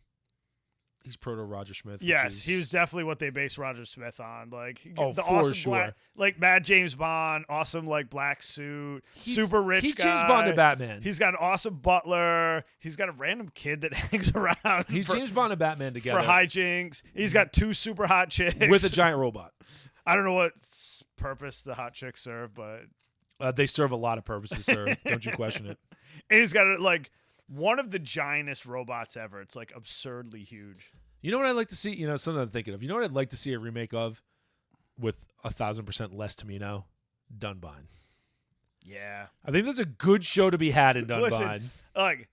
He's proto Roger Smith. Yes, he was definitely what they based Roger Smith on. Like, Oh, the for awesome sure. black, like Mad James Bond, awesome like black suit, super rich He's guy. James Bond and Batman. He's got an awesome butler. He's got a random kid that hangs around. He's James Bond and Batman together. for hijinks. He's got two super hot chicks with a giant robot. I don't know what purpose the hot chicks serve, but They serve a lot of purposes, sir. Don't you question it. and he's got like one of the giantest robots ever. It's like absurdly huge. You know what I'd like to see? Something I'm thinking of. You know what I'd like to see a remake of with 1,000% less Tamino? Dunbine. Yeah. I think there's a good show to be had in Dunbine. Listen, like,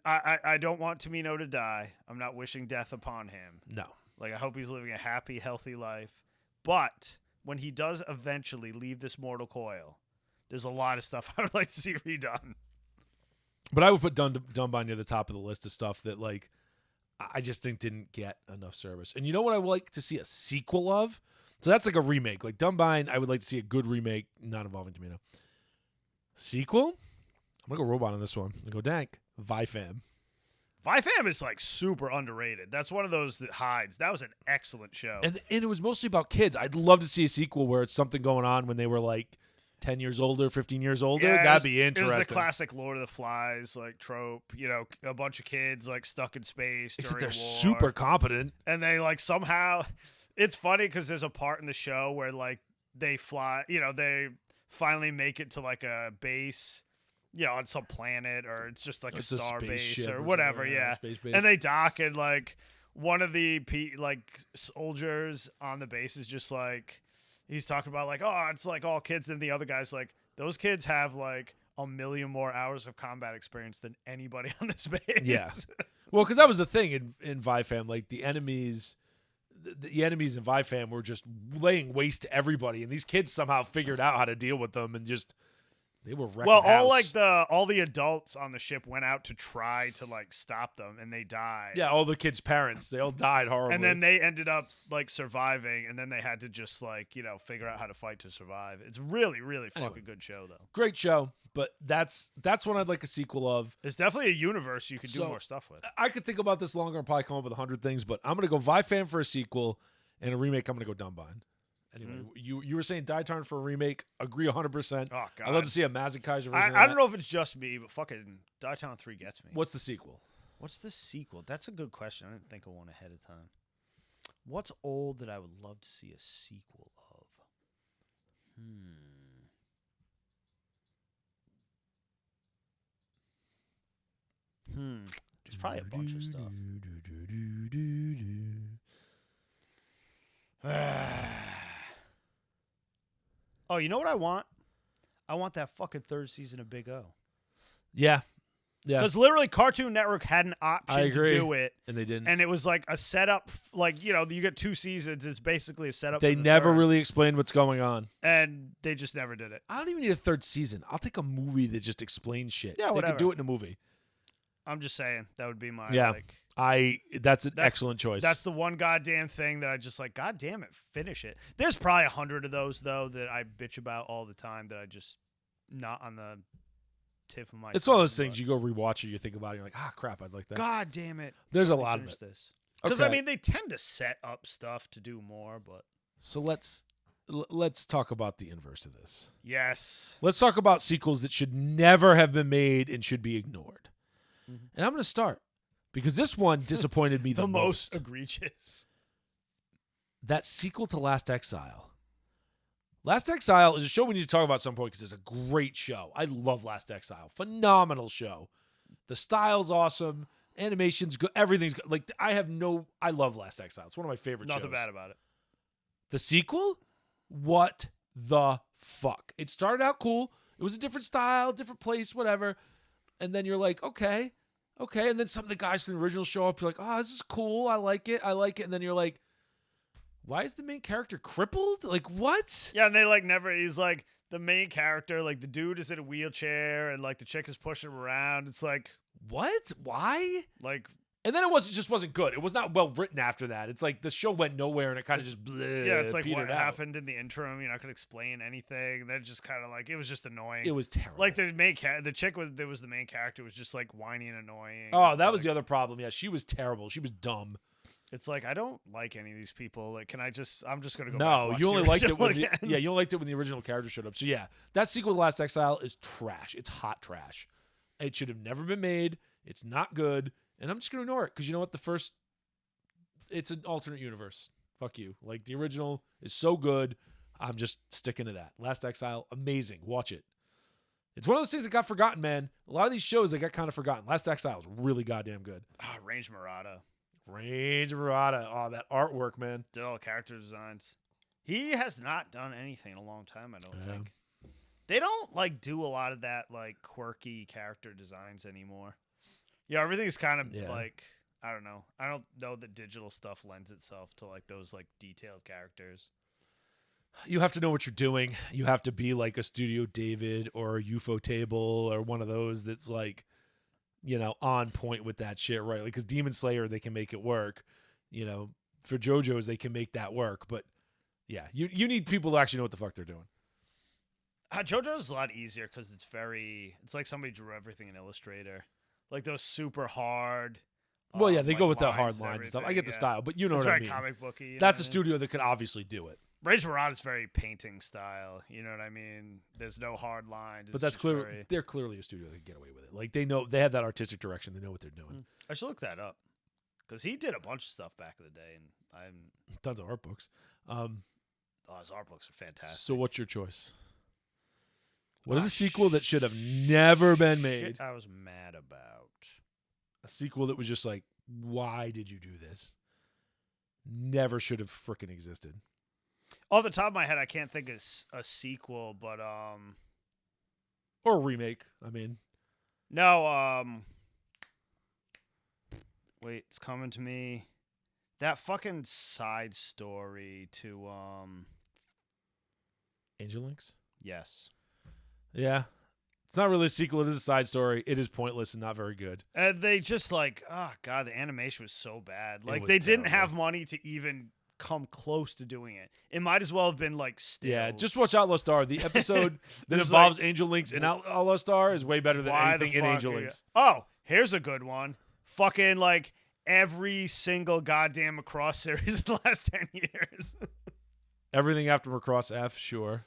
I don't want Tamino to die. I'm not wishing death upon him. No. Like, I hope he's living a happy, healthy life. But when he does eventually leave this mortal coil, there's a lot of stuff I would like to see redone. But I would put Dunbine near the top of the list of stuff that, like, I just think didn't get enough service. And you know what I would like to see a sequel of? So that's like a remake. Like Dunbine, I would like to see a good remake, not involving Tamino. Sequel? I'm going to go robot on this one. I'm going to go dank. Vifam. Vifam is like super underrated. That's one of those that hides. That was an excellent show. And it was mostly about kids. I'd love to see a sequel where it's something going on when they were like 10 years older, 15 years older. Yeah, That'd be interesting. It was the classic Lord of the Flies like trope. A bunch of kids like stuck in space. Except during they're war. super competent. And they like somehow, it's funny because there's a part in the show where like they fly, they finally make it to like a base, on some planet, or it's just like It's a a star base spaceship or or whatever. something, Yeah. space base. And they dock, and like one of the soldiers on the base is just like, he's talking about like, oh, it's like all kids, and the other guy's like, those kids have like 1 million more hours of combat experience than anybody on this base. Yeah. Well, because that was the thing in Vifam. Like the enemies in Vifam were just laying waste to everybody, and these kids somehow figured out how to deal with them, and just they were wrecking house. all the adults on the ship went out to try to like stop them, and they died. Yeah, all the kids' parents, they all died horribly. And then they ended up like surviving, and then they had to just like figure out how to fight to survive. It's really, really fucking good show though. Great show, but that's one I'd like a sequel of. It's definitely a universe you could do more stuff with. I could think about this longer and probably come up with 100 things, but I'm gonna go Vifam for a sequel, and a remake. I'm gonna go Dunbine. Anyway, you were saying Daitarn for a remake. Agree 100%. Oh, God. I'd love to see a Mazig Kaiser version. I don't know if it's just me, but fucking Daitarn 3 gets me. What's the sequel? What's the sequel? That's a good question. I didn't think of one ahead of time. What's old that I would love to see a sequel of? There's probably a bunch of stuff. Oh, you know what I want? I want that fucking third season of Big O. Yeah. Yeah. Because literally Cartoon Network had an option to do it. And they didn't. And it was like a setup, like, you get 2 seasons. It's basically a setup. They for the never third, really explained what's going on. and they just never did it. I don't even need a third season. I'll take a movie that just explains shit. Yeah, They whatever. could do it in a movie. I'm just saying that would be my Yeah. That's an excellent choice. That's the one goddamn thing that I just like. God damn it, finish it. There's probably 100 of those though that I bitch about all the time that I just not on the tip of my. It's one of those tongue, things you go rewatch it, you think about it, you're like, crap, I'd like that. God damn it. There's a Let me lot of finish it. this. Because I Okay. mean, they tend to set up stuff to do more, but So let's talk about the inverse of this. yes. Let's talk about sequels that should never have been made and should be ignored. Mhm. And I'm going to start because this one disappointed me the most. egregious. That sequel to Last Exile. Last Exile is a show we need to talk about at some point because it's a great show. I love Last Exile. Phenomenal show. The style's awesome. Animation's good. Everything's good. Like, I love Last Exile. It's one of my favorite shows. Nothing bad about it. The sequel? What the fuck? It started out cool. It was a different style, different place, whatever. And then you're like, okay. And then some of the guys from the original show up. You're like, oh, this is cool. I like it. And then you're like, why is the main character crippled? Like, what? Yeah, and they like never. He's like the main character. Like the dude is in a wheelchair, and like the chick is pushing him around. It's like What? Why? like And then it just wasn't good. It was not well written after that. It's like the show went nowhere and it kind of just bleh, yeah, it's like what petered out. happened in the interim. You're not gonna explain anything. They're just kind of like it was just annoying. It was terrible. like the main the chick that was the main character was just like whiny and annoying. Oh, It's that was like- the other problem. Yeah, she was terrible. She was dumb. It's like I don't like any of these people. Like, I'm just gonna go. back and No, watch you only the liked it original when again. you only liked it when the original character showed up. So yeah, that sequel to Last Exile is trash. It's hot trash. It should have never been made. It's not good, and I'm just gonna ignore it because you know what? It's an alternate universe. Fuck you. Like the original is so good. I'm just sticking to that. Last Exile, amazing. Watch it. It's one of those things that got forgotten, man. A lot of these shows that got kind of forgotten. Last Exile is really goddamn good. Range Murata Range Murata. Oh, that artwork, man. did all the character designs. He has not done anything in a long time. I don't Yeah. think they don't like do a lot of that like quirky character designs anymore. Yeah, everything's kind of Yeah. like I don't know. I don't know that digital stuff lends itself to like those like detailed characters. You have to know what you're doing. You have to be like a Studio David or a UFO Table or one of those that's like, on point with that shit, right? Like, because Demon Slayer, they can make it work. For JoJo's, they can make that work. But yeah, you need people to actually know what the fuck they're doing. JoJo's a lot easier because it's like somebody drew everything in Illustrator, like those super hard. Well, yeah, they like go with the lines hard and lines and stuff. I everything, get the yeah. style, but you know It's what I very mean. comic booky. You know That's a what I mean? studio that can obviously do it. Rage Murata's very painting style. You know what I mean? There's no hard lines. But It's that's just clear. very- They're clearly a studio that can get away with it. Like they know they have that artistic direction. They know what they're doing. I should look that up because he did a bunch of stuff back in the day, and Tons of art books. his art books are fantastic. So what's your choice? What is a sequel that should have never been made? Shit I was mad about. A sequel that was just like, why did you do this? Never should have frickin' existed. Off the top of my head, I can't think of a sequel, but Or a remake. I mean, no, wait, it's coming to me. That fucking side story to Angel Links? yes. Yeah. It's not really a sequel. It is a side story. It is pointless and not very good. And they just like, oh god, the animation was so bad. Like was they didn't terrible. have money to even come close to doing it. It might as well have been like still. Yeah, just watch Outlaw Star. The episode that There's involves Angel Links and Outlaw Star is way better than Why the anything in fuck Angel are you- Links. Oh, here's a good one. Fucking like every single goddamn Macross series in the last 10 years. Everything after Macross F, sure.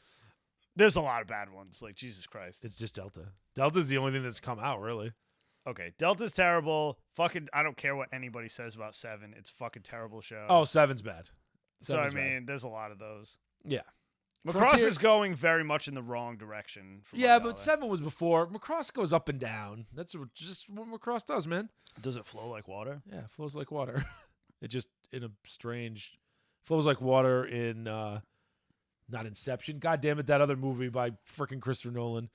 There's a lot of bad ones. Like Jesus Christ. It's just Delta. Delta's the only thing that's come out, really. Okay, Delta's terrible. Fucking, I don't care what anybody says about Seven. It's a fucking terrible show. Oh, Seven's bad. so I Seven's bad. mean, there's a lot of those. Yeah. Macross Frontier- is going very much in the wrong direction. For my Yeah, but dollar. 7 was before. Macross goes up and down. That's just what Macross does, man. Does it flow like water? Yeah, it flows like water. It just, in a strange Flows like water in not Inception. God damn it, that other movie by freaking Christopher Nolan.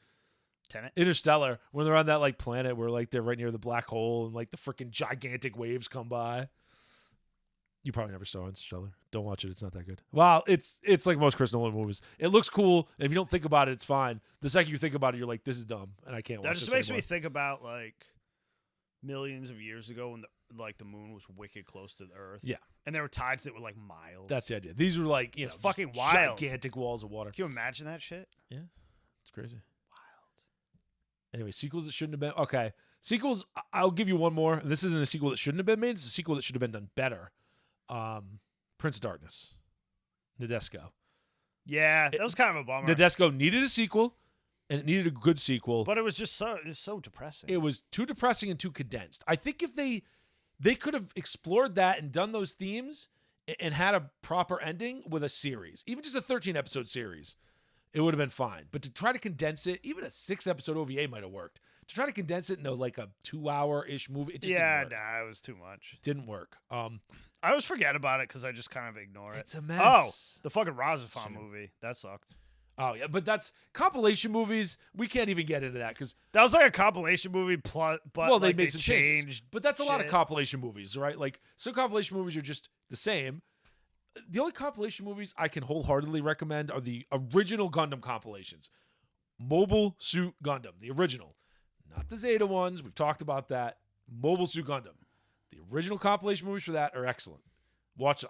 Tenet. Interstellar, when they're on that like planet where like they're right near the black hole and like the freaking gigantic waves come by. You probably never saw Interstellar. Don't watch it. It's not that good. Well, it's like most Chris Nolan movies. It looks cool. And if you don't think about it, it's fine. The second you think about it, you're like, this is dumb, and I can't watch this That just makes anymore. me think about like millions of years ago when the moon was wicked close to the Earth. Yeah. And there were tides that were like miles. That's the idea. These were like, It's just fucking wild. gigantic walls of water. Can you imagine that shit? Yeah, it's crazy. Anyway, sequels that shouldn't have been. Okay. Sequels, I'll give you one more. This isn't a sequel that shouldn't have been made. It's a sequel that should have been done better. Prince of Darkness. Nadesco. Yeah, that was kind of a bummer. Nadesco needed a sequel, and it needed a good sequel. But it was just so depressing. It was too depressing and too condensed. I think if they could have explored that and done those themes and had a proper ending with a series, even just a 13-episode series, it would have been fine. But to try to condense it, even a 6-episode OVA might have worked. To try to condense it into like a 2-hour-ish movie, it just didn't work. Nah, it was too much. Didn't work. I always forget about it because I just kind of ignore it. It's a mess. Oh, the fucking Razafon movie. That sucked. Oh, yeah, but that's compilation movies. We can't even get into that because That was like a compilation movie, but they like, made some changes. changed. But that's a lot of shit. compilation movies, right? Like some compilation movies are just the same. The only compilation movies I can wholeheartedly recommend are the original Gundam compilations. Mobile Suit Gundam, the original. Not the Zeta ones. We've talked about that. Mobile Suit Gundam. The original compilation movies for that are excellent.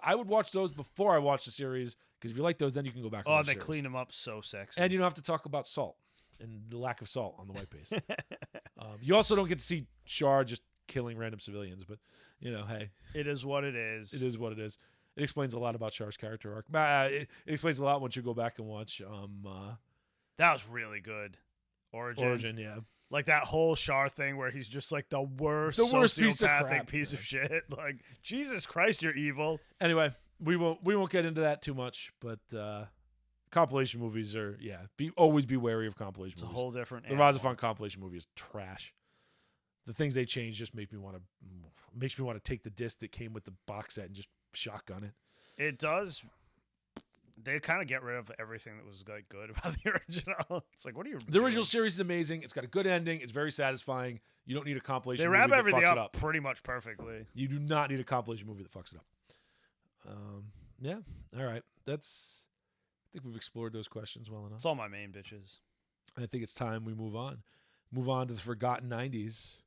I would watch those before I watch the series because if you like those, then you can go back and watch the they series. clean them up so sexy. And you don't have to talk about salt and the lack of salt on the white base. You also don't get to see Char just killing random civilians, but, hey. It is what it is. It is what it is. It explains a lot about Char's character arc. It explains a lot once you go back and watch That was really good. Origin, yeah. Like that whole Char thing where he's just like the worst piece of sociopathic crap. piece of shit. Like, Jesus Christ, you're evil. Anyway, we won't get into that too much, but compilation movies are always be wary of compilation It's a movies. whole different The animal. Razafon compilation movie is trash. The things they changed just makes me want to take the disc that came with the box set and just shotgun it. It does. They kind of get rid of everything that was like good about the original. It's like, what are you The doing? original series is amazing. It's got a good ending. It's very satisfying. You don't need a compilation They movie wrap that everything fucks it up up. pretty much perfectly. You do not need a compilation movie that fucks it up. Yeah. All right. I think we've explored those questions well enough. It's all my main bitches. I think it's time we move on. Move on to the forgotten 90s,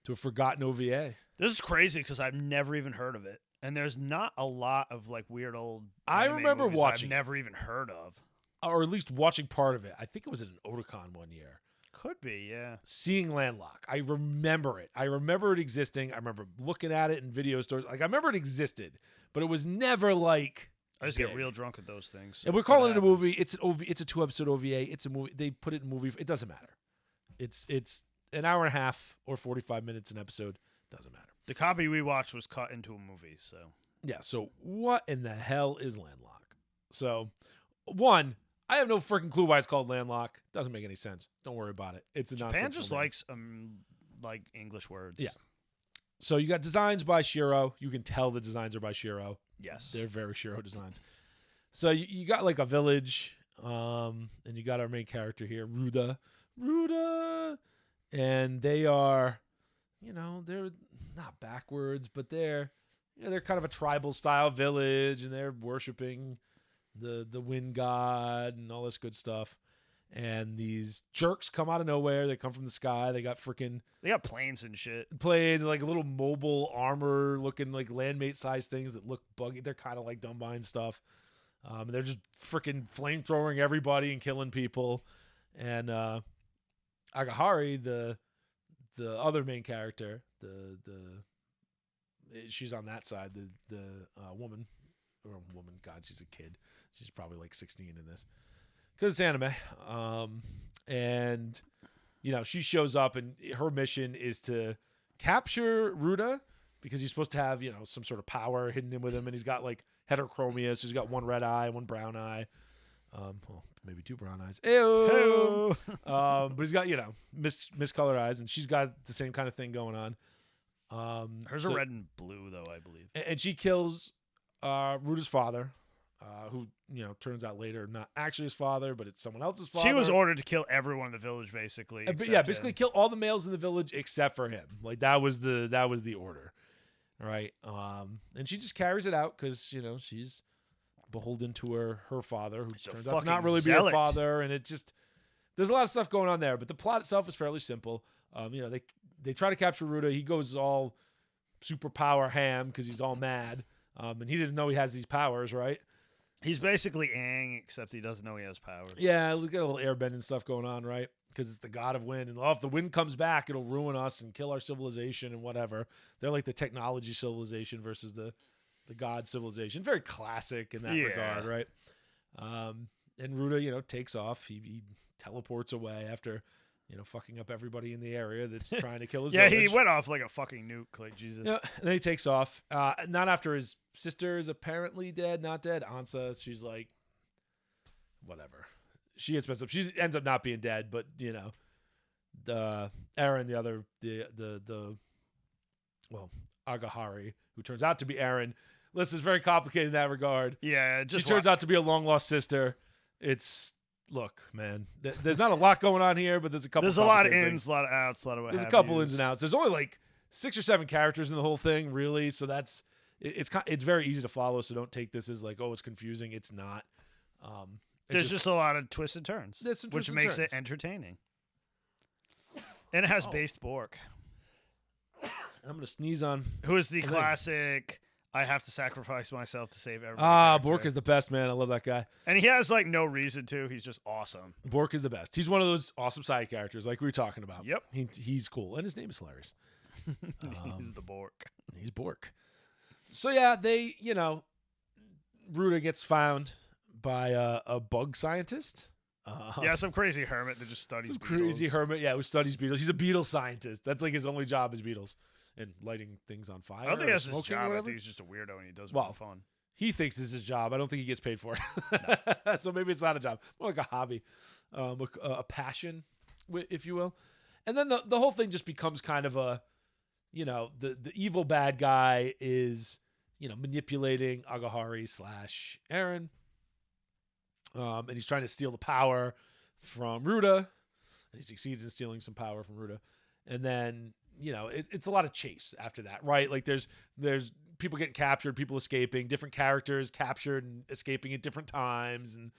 to a forgotten OVA. This is crazy because I've never even heard of it. And there's not a lot of like weird old I anime remember movies watching I've never even heard of. Or at least watching part of it. I think it was at an Otakon one year. Could be, yeah. Seeing Landlock. I remember it. I remember it existing. I remember looking at it in video stores. Like, I remember it existed, but it was never like I just big. get real drunk at those things. And we're calling it a movie. It's an it's a 2-episode OVA. It's a movie. They put it in movie. It doesn't matter. It's an hour and a half or 45 minutes an episode. Doesn't matter. The copy we watched was cut into a movie, so. Yeah, so what in the hell is Landlock? So, one, I have no freaking clue why it's called Landlock. Doesn't make any sense. Don't worry about it. It's a Japan nonsense. just likes like English words. Yeah. So you got designs by Shirow. You can tell the designs are by Shirow. Yes. They're very Shirow designs. So you got like a village, and you got our main character here, Ruda, and they are, they're not backwards, but they're kind of a tribal style village, and they're worshiping the wind god and all this good stuff. And these jerks come out of nowhere. They come from the sky. They got planes and shit. planes, like little mobile armor looking like landmate sized things that look buggy. They're kind of like Dumbine stuff. And they're just freaking flamethrowing everybody and killing people. And Agahari, the other main character, she's on that side. The woman, God, she's a kid. She's probably like 16 in this. Because it's anime. And, she shows up and her mission is to capture Ruda because he's supposed to have, some sort of power hidden in with him. And he's got like heterochromia. So he's got one red eye, one brown eye. Well, maybe two brown eyes. Ew. But he's got, miscolored eyes. And she's got the same kind of thing going on. Hers are red and blue, though, I believe. And she kills Ruta's father, who turns out later not actually his father, but it's someone else's father. She was ordered to kill everyone in the village, basically. Basically kill all the males in the village except for him. Like that was the order, right? And she just carries it out because she's beholden to her father, who turns out to not really be her father, and it just there's a lot of stuff going on there. But the plot itself is fairly simple. They try to capture Ruta. He goes all superpower ham because he's all mad, and he doesn't know he has these powers, right? He's basically Aang, except he doesn't know he has powers. Yeah, we got a little airbending stuff going on, right? Because it's the god of wind, and if the wind comes back, it'll ruin us and kill our civilization and whatever. They're like the technology civilization versus the god civilization. Very classic in that regard, right? And Ruta, takes off. He teleports away after, fucking up everybody in the area that's trying to kill his village. He went off like a fucking nuke, like Jesus. Yeah, and then he takes off. Not after his sister is apparently dead, not dead. Ansa, she's like, whatever. She gets messed up. She ends up not being dead, but the Eren, the Agahari, who turns out to be Eren. Listen, it's very complicated in that regard. Yeah, she turns out to be a long lost sister. Look, man, there's not a lot going on here, but there's a couple. There's a lot of ins, a lot of outs, a lot of what. There's a couple ins and outs. There's only like 6 or 7 characters in the whole thing, really. So it's very easy to follow. So don't take this as like, oh, it's confusing. It's not. There's just a lot of twists and turns, which makes it entertaining. And it has based Bork. I'm gonna sneeze on. Who is the classic? I have to sacrifice myself to save everyone. Bork is the best, man. I love that guy. And he has like no reason to. He's just awesome. Bork is the best. He's one of those awesome side characters like we were talking about. Yep. He's cool. And his name is hilarious. He's the Bork. He's Bork. So yeah, they, Ruta gets found by a bug scientist. Some crazy hermit that just studies beetles. Crazy hermit, who studies beetles. He's a beetle scientist. That's like his only job is beetles. And lighting things on fire. I don't think that's his job. I think he's just a weirdo and he does it for fun. He thinks this is his job. I don't think he gets paid for it. No. So maybe it's not a job. More like a hobby. A passion, if you will. And then the whole thing just becomes kind of a, the evil bad guy is, manipulating Agahari / Eren. And he's trying to steal the power from Ruta. And he succeeds in stealing some power from Ruta. And then... it's a lot of chase after that, right? Like there's people getting captured, people escaping, different characters captured and escaping at different times, and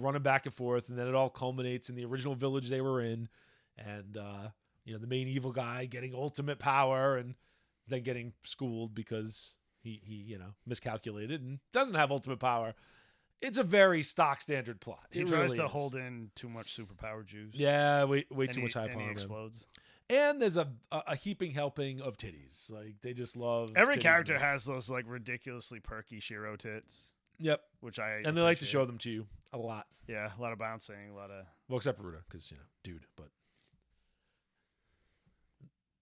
running back and forth, and then it all culminates in the original village they were in, and the main evil guy getting ultimate power and then getting schooled because he miscalculated and doesn't have ultimate power. It's a very stock standard plot. He tries to hold in too much superpower juice. Yeah, way too much hype and on he him. explodes. And there's a heaping helping of titties. Like they just love every character has those like ridiculously perky Shiro tits. Yep, which I and they like to show them to you a lot. Yeah, a lot of bouncing, a lot of except Ruta because dude, but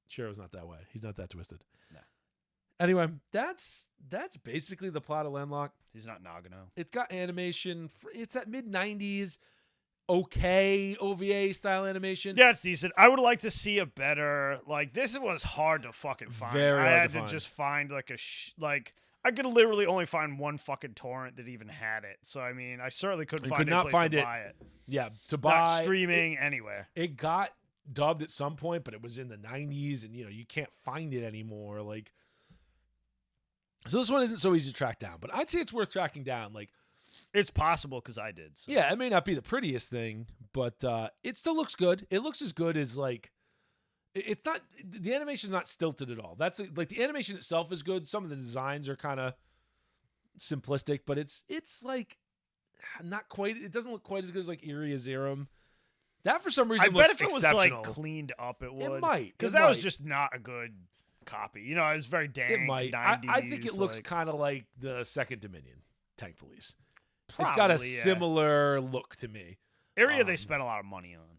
Shiro's not that way. He's not that twisted. No. Anyway, that's basically the plot of Landlock. He's not Nagano. It's got animation. It's that mid-90s. Okay, OVA style animation. Yeah, it's decent. I would like to see a better this was hard to fucking find. I had to just find I could literally only find one fucking torrent that even had it. So I mean, I certainly couldn't find a place to buy it. Yeah, to buy not streaming anywhere. It got dubbed at some point, but it was in the 90s, and you can't find it anymore. So this one isn't so easy to track down, but I'd say it's worth tracking down. It's possible because I did. So. Yeah, it may not be the prettiest thing, but it still looks good. It looks as good as it's not. The animation's not stilted at all. That's the animation itself is good. Some of the designs are kind of simplistic, but it's not quite. It doesn't look quite as good as Iria Zerum. That for some reason looks exceptional. I bet if it was cleaned up, it would. It might because that was just not a good copy. It was very dank. It might. 90s, I think it looks kind of like the Second Dominion Tank Police. Probably, it's got a similar look to me. Area they spent a lot of money on.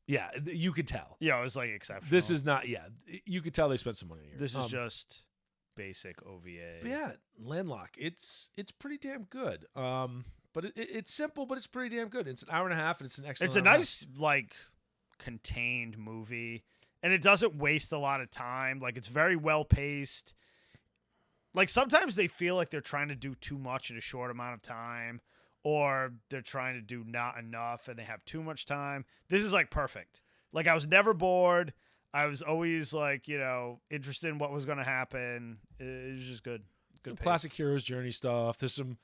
Yeah, you could tell. Yeah, it was exceptional. This is not. Yeah, you could tell they spent some money here. This is just basic OVA. But yeah, Landlock. It's pretty damn good. But it's simple, but it's pretty damn good. It's an hour and a half, and it's an excellent. It's a nice contained movie, and it doesn't waste a lot of time. It's very well paced. like sometimes they feel like they're trying to do too much in a short amount of time, or they're trying to do not enough and they have too much time. This is like perfect. Like I was never bored. I was always like, interested in what was going to happen. It was just good. Some classic hero's journey stuff. There's some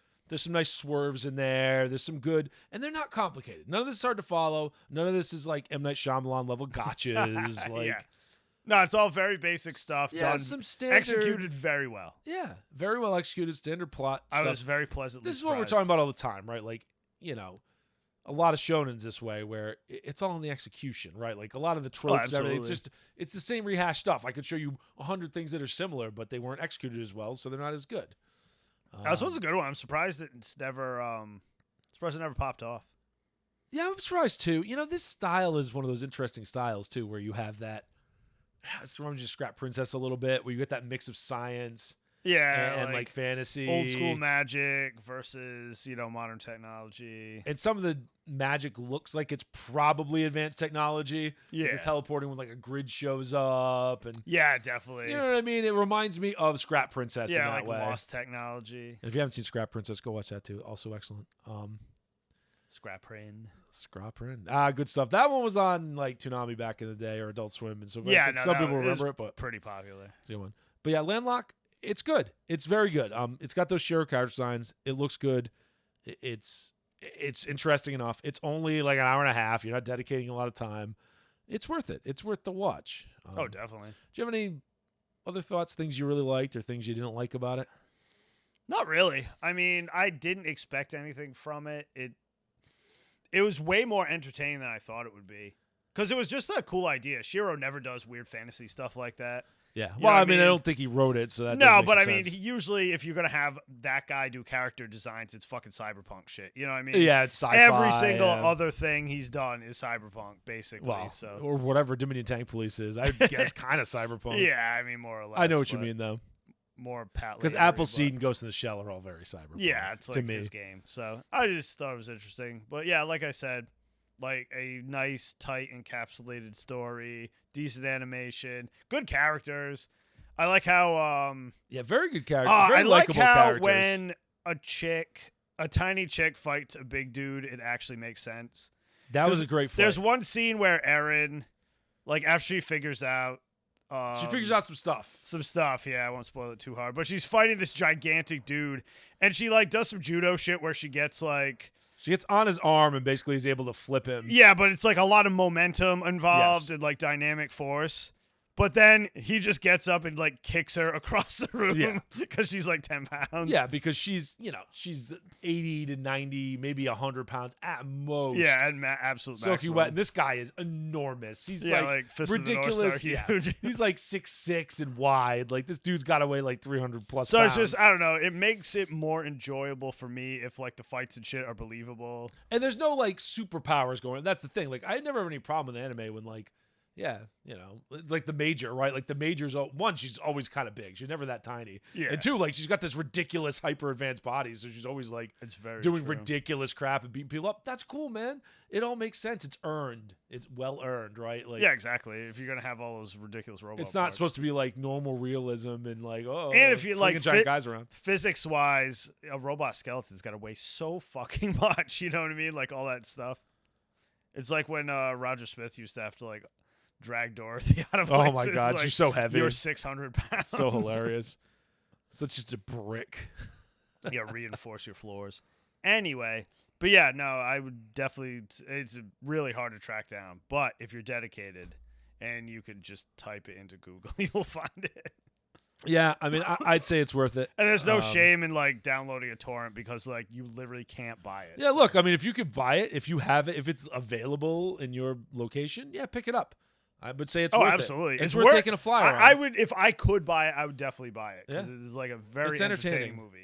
nice swerves in there. There's some good, and they're not complicated. None of this is hard to follow. None of this is like M. Night Shyamalan level gotchas. Like, yeah. No, it's all very basic stuff. Yeah, done, some standard, executed very well. Yeah, very well executed, standard plot stuff. I was very pleasantly This is surprised. what we're talking about all the time, right? Like, a lot of shonens this way where it's all in the execution, right? Like a lot of the tropes and everything. It's the same rehashed stuff. I could show you 100 things that are similar, but they weren't executed as well, so they're not as good. This was a good one. I'm surprised that it never popped off. Yeah, I'm surprised too. This style is one of those interesting styles too, where you have that. It reminds me of Scrap Princess a little bit, where you get that mix of science, and like fantasy, old school magic versus modern technology. And some of the magic looks like it's probably advanced technology. Yeah, like the teleporting when like a grid shows up, and yeah, definitely. You know what I mean? It reminds me of Scrap Princess. Yeah, in that like way. lost technology. And if you haven't seen Scrap Princess, go watch that too. Also excellent. Scrap Scraprin. Good stuff. That one was on like Toonami back in the day, or Adult Swim, and so some people remember it, but pretty popular. It's a good one. But yeah, Landlock, it's good. It's very good. It's got those Shirow character designs. It looks good. It's interesting enough. It's only like an hour and a half. You're not dedicating a lot of time. It's worth it. It's worth the watch. Oh, definitely. Do you have any other thoughts, things you really liked or things you didn't like about it? Not really. I mean, I didn't expect anything from it. It was way more entertaining than I thought it would be. Because it was just a cool idea. Shirow never does weird fantasy stuff like that. Yeah. You Well, know I mean, I don't think he wrote it, so that No, doesn't but make I mean, sense. usually if you're going to have that guy do character designs, it's fucking cyberpunk shit. You know what I mean? Yeah, it's sci-fi. Every single other thing he's done is cyberpunk, basically. Well, so. or whatever Dominion Tank Police is. I guess kind of cyberpunk. Yeah, I mean, more or less. I know what you mean, though. More Pat because Appleseed and Ghost in the Shell are all very cyberpunk. Yeah, it's like to me. his game. So I just thought it was interesting. But yeah, like I said, like a nice, tight, encapsulated story, decent animation, good characters. I like how very good characters. Very I like likable how characters. when a tiny chick fights a big dude, it actually makes sense. That was a great fight. There's one scene where Eren, like after she figures out she figures out some stuff. Some stuff, yeah. I won't spoil it too hard. But she's fighting this gigantic dude, and she like does some judo shit where she gets on his arm and basically is able to flip him. Yeah, but it's like a lot of momentum involved and like dynamic force. But then he just gets up and like kicks her across the room because she's like 10 pounds. Yeah, because she's 80 to 90, maybe 100 pounds at most. Yeah, and absolute soaking wet. And this guy is enormous. He's like ridiculous. Huge. He's like 6'6" and wide. Like this dude's got to weigh like 300 plus so pounds. It's just, I don't know. It makes it more enjoyable for me if like the fights and shit are believable. And there's no like superpowers going. That's the thing. Like I never have any problem with anime when like. Yeah, it's like the Major, right? Like the Major's one, she's always kind of big. She's never that tiny. Yeah. And two, like she's got this ridiculous hyper advanced body, so she's always like doing ridiculous crap and beating people up. That's cool, man. It all makes sense. It's earned. It's well earned, right? Like yeah, exactly. If you're gonna have all those ridiculous robots, it's not supposed to be like normal realism and like and if you like giant guys around. Physics wise, a robot skeleton's got to weigh so fucking much. You know what I mean? Like all that stuff. It's like when Roger Smith used to have to like drag Dorothy out of places. Oh my god, like, she's so heavy. You're 600 pounds. So hilarious. Such just a brick. Yeah, reinforce your floors. Anyway, but yeah, no, I would definitely. It's really hard to track down, but if you're dedicated and you can just type it into Google, you'll find it. Yeah, I mean, I'd say it's worth it. And there's no shame in like downloading a torrent because like you literally can't buy it. Yeah, look, I mean, if you could buy it, if you have it, if it's available in your location, yeah, pick it up. I would say it's worth absolutely. it. It's worth taking a flyer on. I would, if I could buy it, I would definitely buy it because it's like a very entertaining movie.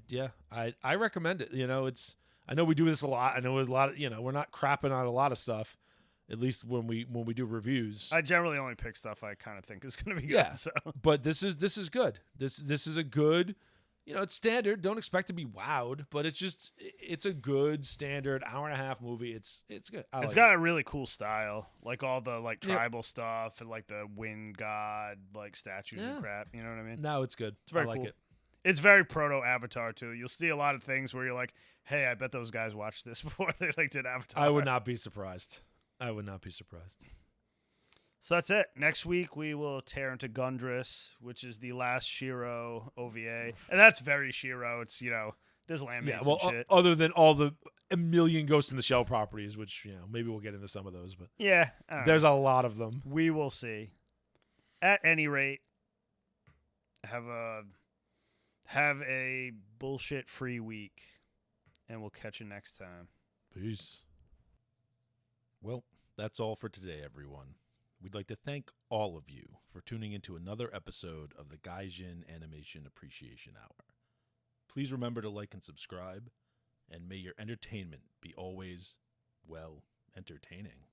Yeah, I recommend it. I know we do this a lot. I know a lot of, we're not crapping on a lot of stuff. At least when we do reviews, I generally only pick stuff I kind of think is going to be good. Yeah, so. But this is good. This is a good it's standard. Don't expect to be wowed, but it's a good standard hour-and-a-half movie. It's good. It's got a really cool style, like all the like tribal stuff and like the wind god like statues and crap. You know what I mean? No, it's good. It's very I like cool. it. It's very proto Avatar too. You'll see a lot of things where you're like, hey, I bet those guys watched this before they like did Avatar. I would not be surprised. So that's it. Next week we will tear into Gundress, which is the last Shirow OVA, and that's very Shirow. It's there's lament and shit. Other than all the a million Ghost in the Shell properties, which maybe we'll get into some of those, but yeah, there's a lot of them. We will see. At any rate, have a bullshit-free week, and we'll catch you next time. Peace. Well, that's all for today, everyone. We'd like to thank all of you for tuning into another episode of the Gaijin Animation Appreciation Hour. Please remember to like and subscribe, and may your entertainment be always, well, entertaining.